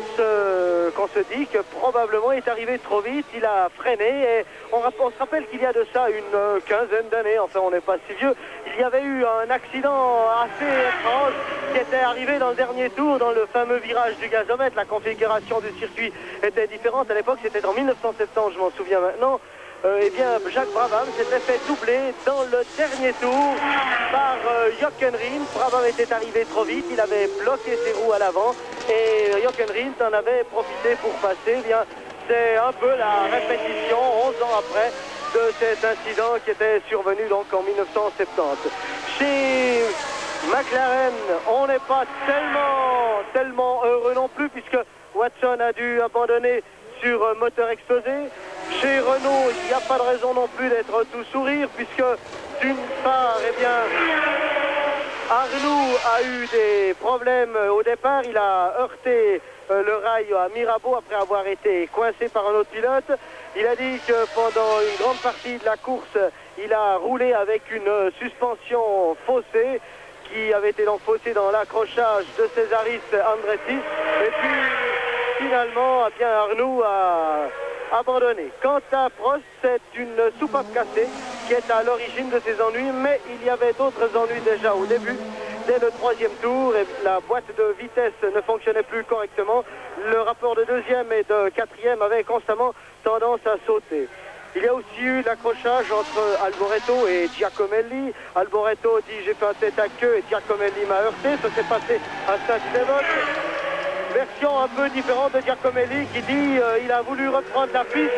se dit que probablement il est arrivé trop vite, il a freiné, et on se rappelle qu'il y a de ça une quinzaine d'années, enfin on n'est pas si vieux, il y avait eu un accident assez étrange qui était arrivé dans le dernier tour, dans le fameux virage du gazomètre. La configuration du circuit était différente, à l'époque c'était en 1970, je m'en souviens maintenant. Eh bien, Jacques Brabham s'était fait doubler dans le dernier tour par Jockenrindt. Brabham était arrivé trop vite, il avait bloqué ses roues à l'avant et Jockenrindt en avait profité pour passer. Eh bien, c'est un peu la répétition, 11 ans après, de cet incident qui était survenu donc en 1970. Chez McLaren, on n'est pas tellement heureux non plus, puisque Watson a dû abandonner sur moteur explosé. Chez Renault, il n'y a pas de raison non plus d'être tout sourire, puisque d'une part, eh bien, Arnoux a eu des problèmes au départ. Il a heurté le rail à Mirabeau après avoir été coincé par un autre pilote. Il a dit que pendant une grande partie de la course, il a roulé avec une suspension faussée, qui avait été donc faussée dans l'accrochage de Césaris Andretti. Et puis, finalement, eh bien, Arnoux a abandonné. Quant à Prost, c'est une soupape cassée qui est à l'origine de ses ennuis, mais il y avait d'autres ennuis déjà au début. Dès le troisième tour, et la boîte de vitesse ne fonctionnait plus correctement. Le rapport de deuxième et de quatrième avait constamment tendance à sauter. Il y a aussi eu l'accrochage entre Alboreto et Giacomelli. Alboreto dit j'ai fait un tête à queue et Giacomelli m'a heurté. Ça s'est passé à Saint-Devote. Version un peu différente de Giacomelli qui dit il a voulu reprendre la piste.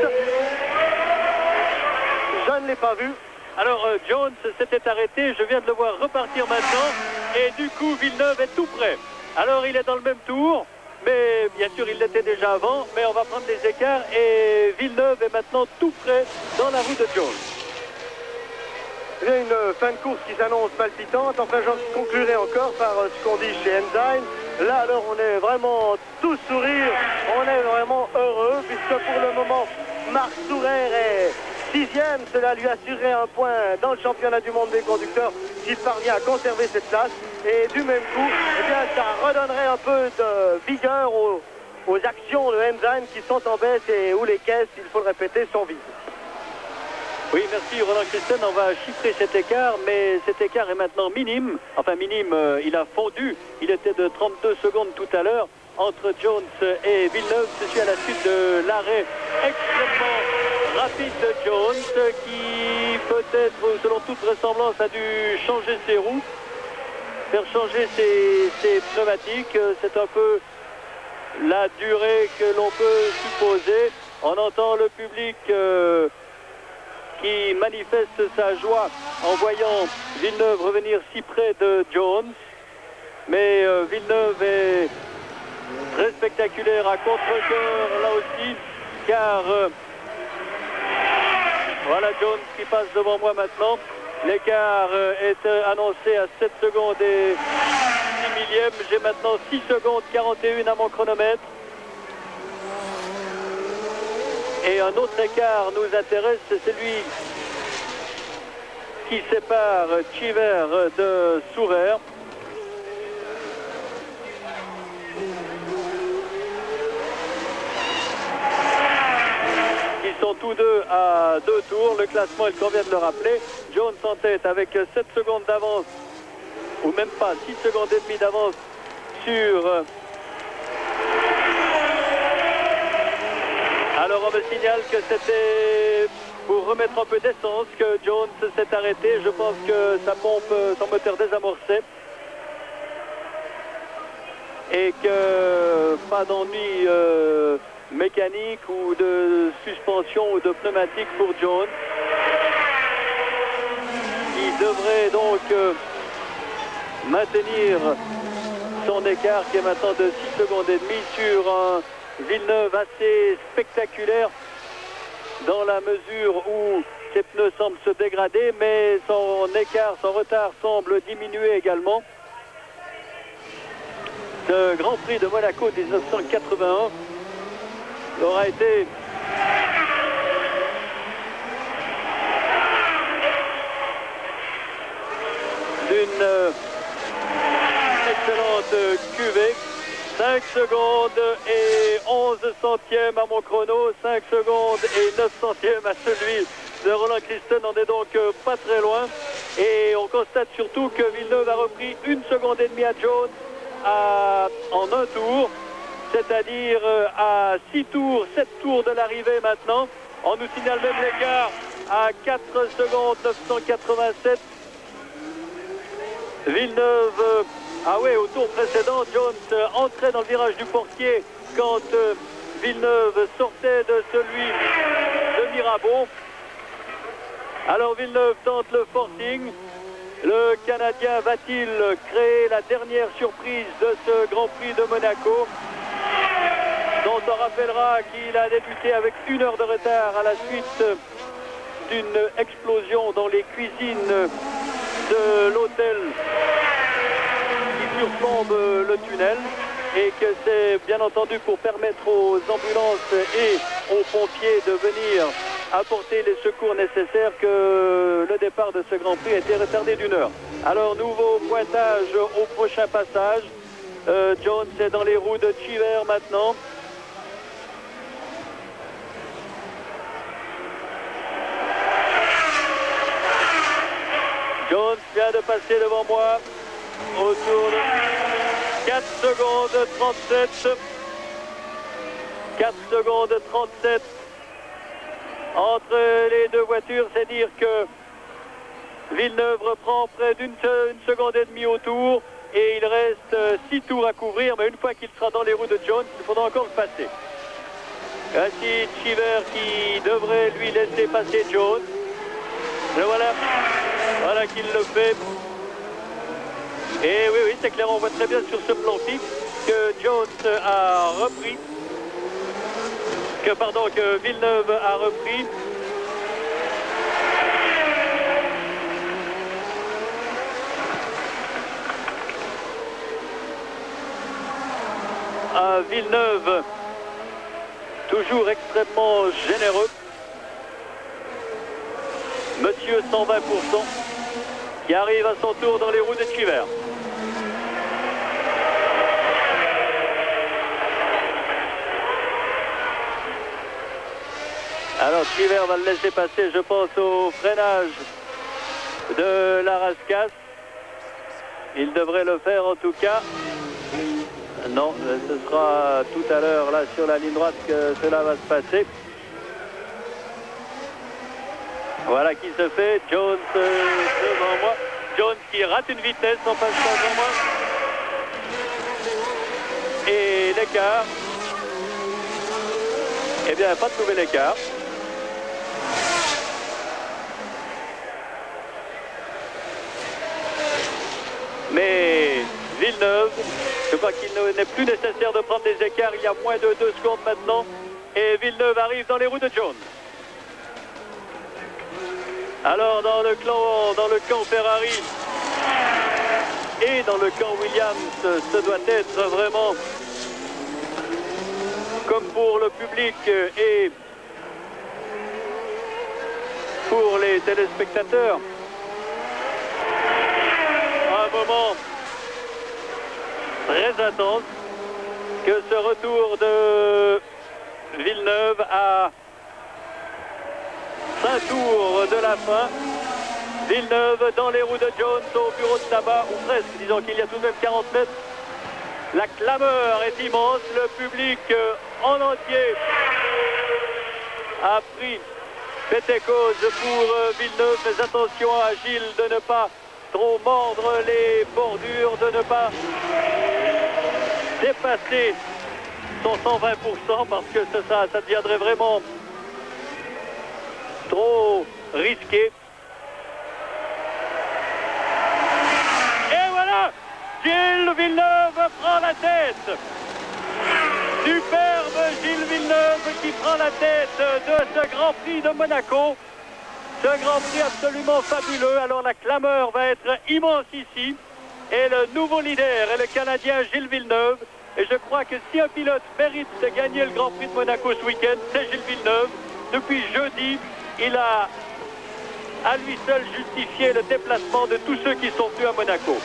Je ne l'ai pas vu. Alors Jones s'était arrêté, je viens de le voir repartir maintenant et du coup Villeneuve est tout près. Alors il est dans le même tour, mais bien sûr il l'était déjà avant, mais on va prendre les écarts et Villeneuve est maintenant tout près dans la roue de Jones. Il y a une fin de course qui s'annonce palpitante. Enfin, j'en conclurai encore par ce qu'on dit chez Ensign. Là, alors, on est vraiment tous sourire. On est vraiment heureux, puisque pour le moment, Marc Sourer est 6e. Cela lui assurerait un point dans le championnat du monde des conducteurs s'il parvient à conserver cette place. Et du même coup, eh bien, ça redonnerait un peu de vigueur aux actions de Ensign qui sont en baisse et où les caisses, il faut le répéter, sont vides. Oui, merci Roland Christen, on va chiffrer cet écart, mais cet écart est maintenant minime. Enfin minime, il a fondu, il était de 32 secondes tout à l'heure entre Jones et Villeneuve. Ceci à la suite de l'arrêt extrêmement rapide de Jones qui peut-être, selon toute vraisemblance, a dû changer ses roues, faire changer ses pneumatiques. C'est un peu la durée que l'on peut supposer. On entend le public qui manifeste sa joie en voyant Villeneuve revenir si près de Jones. Mais Villeneuve est très spectaculaire à contre-cœur là aussi, car voilà Jones qui passe devant moi maintenant. L'écart est annoncé à 7 secondes et 6 millièmes. J'ai maintenant 6 secondes 41 à mon chronomètre. Et un autre écart nous intéresse, c'est celui qui sépare Cheever de Sourer. Ils sont tous deux à 2 tours. Le classement, il convient de le rappeler. Jones en tête avec 7 secondes d'avance, ou même pas, 6 secondes et demie d'avance sur... Alors on me signale que c'était pour remettre un peu d'essence que Jones s'est arrêté. Je pense que sa pompe, son moteur désamorçait. Et que pas d'ennui mécanique ou de suspension ou de pneumatique pour Jones. Il devrait donc maintenir son écart qui est maintenant de 6 secondes et demie sur un Villeneuve assez spectaculaire dans la mesure où ses pneus semblent se dégrader, mais son écart, son retard semble diminuer également. Ce Grand Prix de Monaco 1981 aura été d'une excellente cuvée. 5 secondes et 11 centièmes à mon chrono, 5 secondes et 9 centièmes à celui de Roland Kristen. On est donc pas très loin. Et on constate surtout que Villeneuve a repris 1 seconde et demie à Jones en un tour, c'est-à-dire à 6 tours, 7 tours de l'arrivée maintenant. On nous signale même l'écart à 4 secondes 987. Villeneuve... Ah oui, au tour précédent, Jones entrait dans le virage du portier quand Villeneuve sortait de celui de Mirabeau. Alors Villeneuve tente le forcing. Le Canadien va-t-il créer la dernière surprise de ce Grand Prix de Monaco, dont on rappellera qu'il a débuté avec 1 heure de retard à la suite d'une explosion dans les cuisines de l'hôtel surplombe le tunnel, et que c'est bien entendu pour permettre aux ambulances et aux pompiers de venir apporter les secours nécessaires que le départ de ce Grand Prix a été retardé d'1 heure. Alors nouveau pointage au prochain passage. Jones est dans les roues de Cheever maintenant. Jones vient de passer devant moi autour de 4 secondes 37. 4 secondes 37 entre les deux voitures, c'est dire que Villeneuve reprend près d'une seconde et demie au tour, et il reste 6 tours à couvrir, mais une fois qu'il sera dans les roues de Jones, il faudra encore le passer. Voici Cheever qui devrait lui laisser passer Jones. Et voilà qu'il le fait. Et oui, c'est clair, on voit très bien sur ce plan fixe que Jones a repris, que Villeneuve a repris. Villeneuve, toujours extrêmement généreux. Monsieur 120%, qui arrive à son tour dans les roues de Cheever. Alors Cheever va le laisser passer, je pense, au freinage de la Rascasse. Il devrait le faire en tout cas. Non, ce sera tout à l'heure là sur la ligne droite que cela va se passer. Voilà qui se fait. Jones devant moi. Jones qui rate une vitesse en passant devant moi. Et l'écart Eh bien, pas de nouvel écart. Mais Villeneuve, je crois qu'il n'est plus nécessaire de prendre des écarts. Il y a moins de 2 secondes maintenant. Et Villeneuve arrive dans les roues de Jones. Alors dans le camp Ferrari et dans le camp Williams, ce doit être vraiment, comme pour le public et pour les téléspectateurs, un moment très intense que ce retour de Villeneuve à 5 tours de la fin. Villeneuve dans les roues de Jones au bureau de tabac, ou presque, disons qu'il y a tout de même 40 mètres. La clameur est immense, le public en entier a pris fait et cause pour Villeneuve, mais attention à Gilles de ne pas trop mordre les bordures, de ne pas dépasser son 120% parce que ça deviendrait vraiment trop risqué. Et voilà, Gilles Villeneuve prend la tête. Superbe Gilles Villeneuve qui prend la tête de ce Grand Prix de Monaco. Ce Grand Prix absolument fabuleux. Alors la clameur va être immense ici. Et le nouveau leader est le Canadien Gilles Villeneuve. Et je crois que si un pilote mérite de gagner le Grand Prix de Monaco ce week-end, c'est Gilles Villeneuve. Depuis jeudi, il a à lui seul justifié le déplacement de tous ceux qui sont venus à Monaco.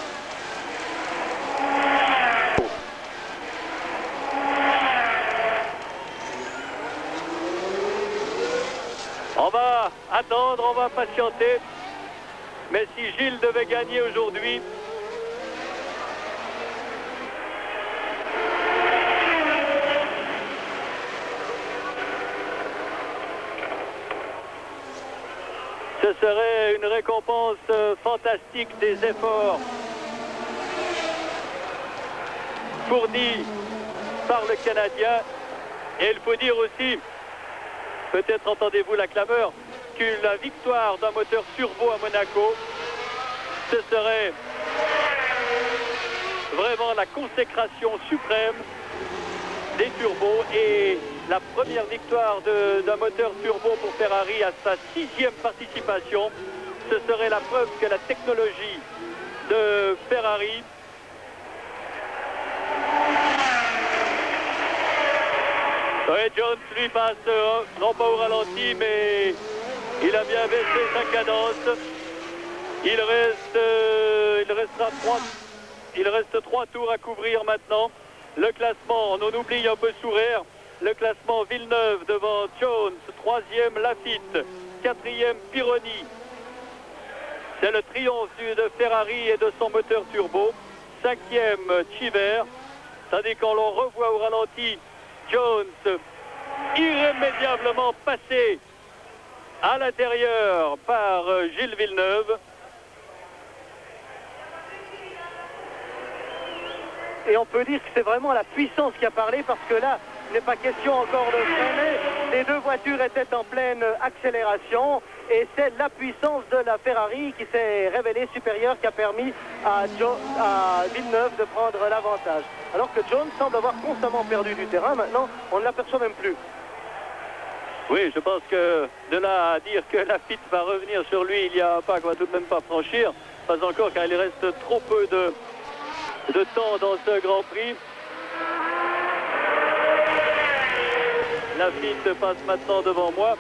On va attendre, on va patienter. Mais si Gilles devait gagner aujourd'hui, ce serait une récompense fantastique des efforts fournis par le Canadien. Et il faut dire aussi, peut-être entendez-vous la clameur, que la victoire d'un moteur turbo à Monaco, ce serait vraiment la consécration suprême des turbos et la première victoire d'un moteur turbo pour Ferrari à sa 6e participation. Ce serait la preuve que la technologie de Ferrari Jones lui passe non pas au ralenti, mais il a bien baissé sa cadence. Il reste 3 tours à couvrir maintenant. Le classement, on oublie un peu sourire. Le classement Villeneuve devant Jones, 3e Lafitte, 4e Pironi. C'est le triomphe de Ferrari et de son moteur turbo. 5e Chiver, tandis qu'on l'on revoit au ralenti Jones irrémédiablement passé à l'intérieur par Gilles Villeneuve. Et on peut dire que c'est vraiment la puissance qui a parlé, parce que là, il n'est pas question encore de freiner. Les deux voitures étaient en pleine accélération et c'est la puissance de la Ferrari qui s'est révélée supérieure, qui a permis à Villeneuve de prendre l'avantage. Alors que Jones semble avoir constamment perdu du terrain. Maintenant, on ne l'aperçoit même plus. Oui, je pense que de là à dire que Lafitte va revenir sur lui, il y a un pas qu'on va tout de même pas franchir. Pas encore, car il reste trop peu de temps dans ce Grand Prix. Lafitte passe maintenant devant moi.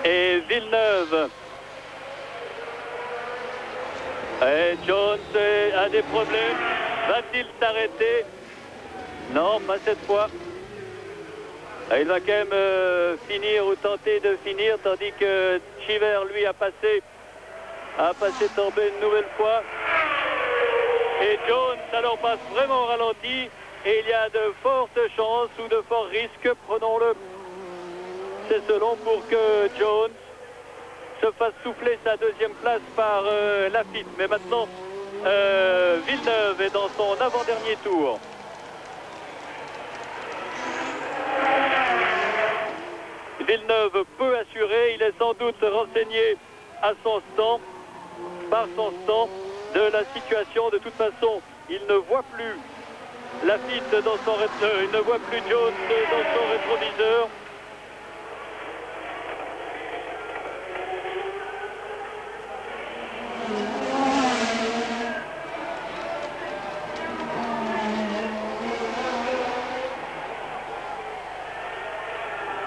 Et Villeneuve. Et Jones a des problèmes. Va-t-il s'arrêter? Non, pas cette fois. Il va quand même finir ou tenter de finir, tandis que Chiver, lui, a passé tomber une nouvelle fois. Et Jones alors passe vraiment au ralenti. Et il y a de fortes chances ou de forts risques, prenons-le. C'est selon pour que Jones se fasse souffler sa 2e place par Lafitte. Mais maintenant, Villeneuve est dans son avant-dernier tour. Villeneuve peut assurer. Il est sans doute renseigné à son stand, par son stand, de la situation. De toute façon, il ne voit plus Lafitte dans son il ne voit plus Jones dans son rétroviseur.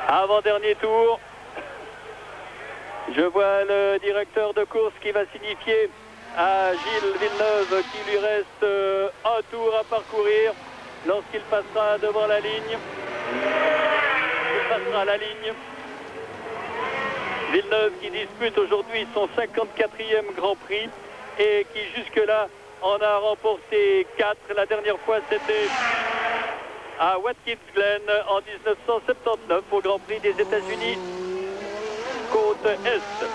Avant-dernier tour. Je vois le directeur de course qui va signifier à Gilles Villeneuve qu'il lui reste un tour à parcourir lorsqu'il passera devant la ligne. Il passera la ligne. Villeneuve qui dispute aujourd'hui son 54e Grand Prix et qui jusque-là en a remporté 4. La dernière fois c'était à Watkins Glen en 1979 au Grand Prix des États-Unis, côte Est.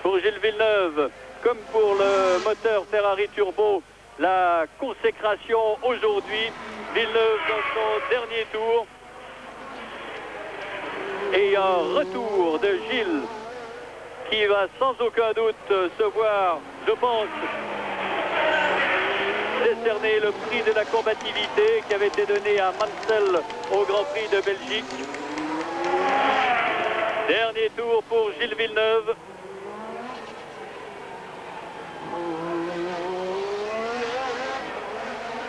Pour Gilles Villeneuve, comme pour le moteur Ferrari Turbo, la consécration aujourd'hui. Villeneuve dans son dernier tour. Et un retour de Gilles qui va sans aucun doute se voir, je pense, décerner le prix de la combativité qui avait été donné à Mansell au Grand Prix de Belgique. Dernier tour pour Gilles Villeneuve.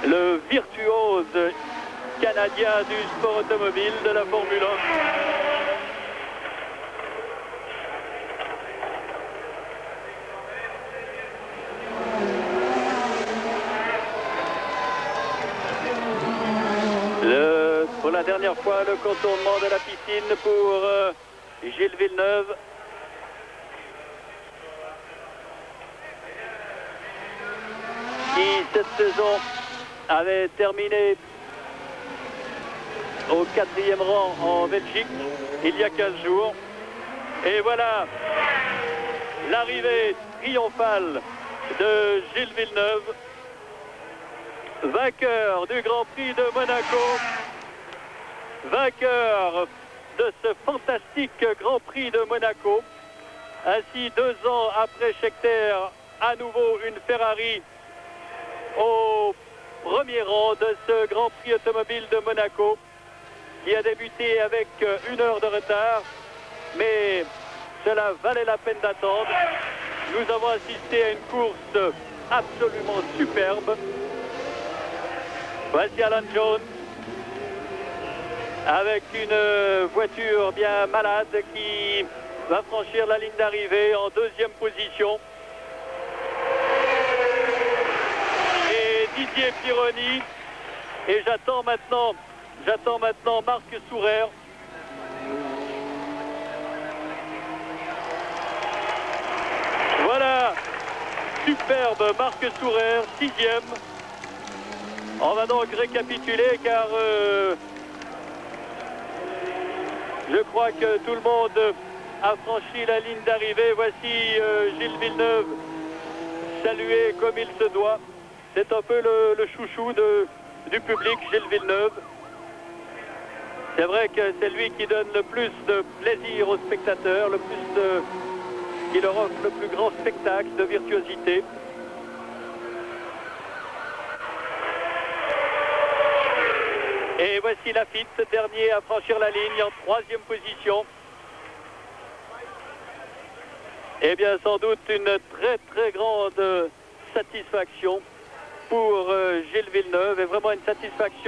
Le virtuose canadien du sport automobile de la Formule 1. Pour la dernière fois, le contournement de la piscine pour Gilles Villeneuve. Qui, cette saison, avait terminé au 4e rang en Belgique il y a 15 jours. Et voilà l'arrivée triomphale de Gilles Villeneuve, vainqueur du Grand Prix de Monaco, vainqueur de ce fantastique Grand Prix de Monaco. Ainsi, 2 ans après Scheckter, à nouveau une Ferrari au premier rang de ce Grand Prix automobile de Monaco, qui a débuté avec 1 heure de retard, mais cela valait la peine d'attendre. Nous avons assisté à une course absolument superbe. Voici Alan Jones avec une voiture bien malade qui va franchir la ligne d'arrivée en 2e position. Et Didier Pironi. Et j'attends maintenant Marc Sourer. Voilà, superbe Marc Sourer, 6e. On va donc récapituler car je crois que tout le monde a franchi la ligne d'arrivée. Voici Gilles Villeneuve salué comme il se doit. C'est un peu le chouchou du public, Gilles Villeneuve. C'est vrai que c'est lui qui donne le plus de plaisir aux spectateurs, qui leur offre le plus grand spectacle de virtuosité. Et voici Lafitte, dernier à franchir la ligne en 3e position. Eh bien, sans doute une très très grande satisfaction pour Gilles Villeneuve, et vraiment une satisfaction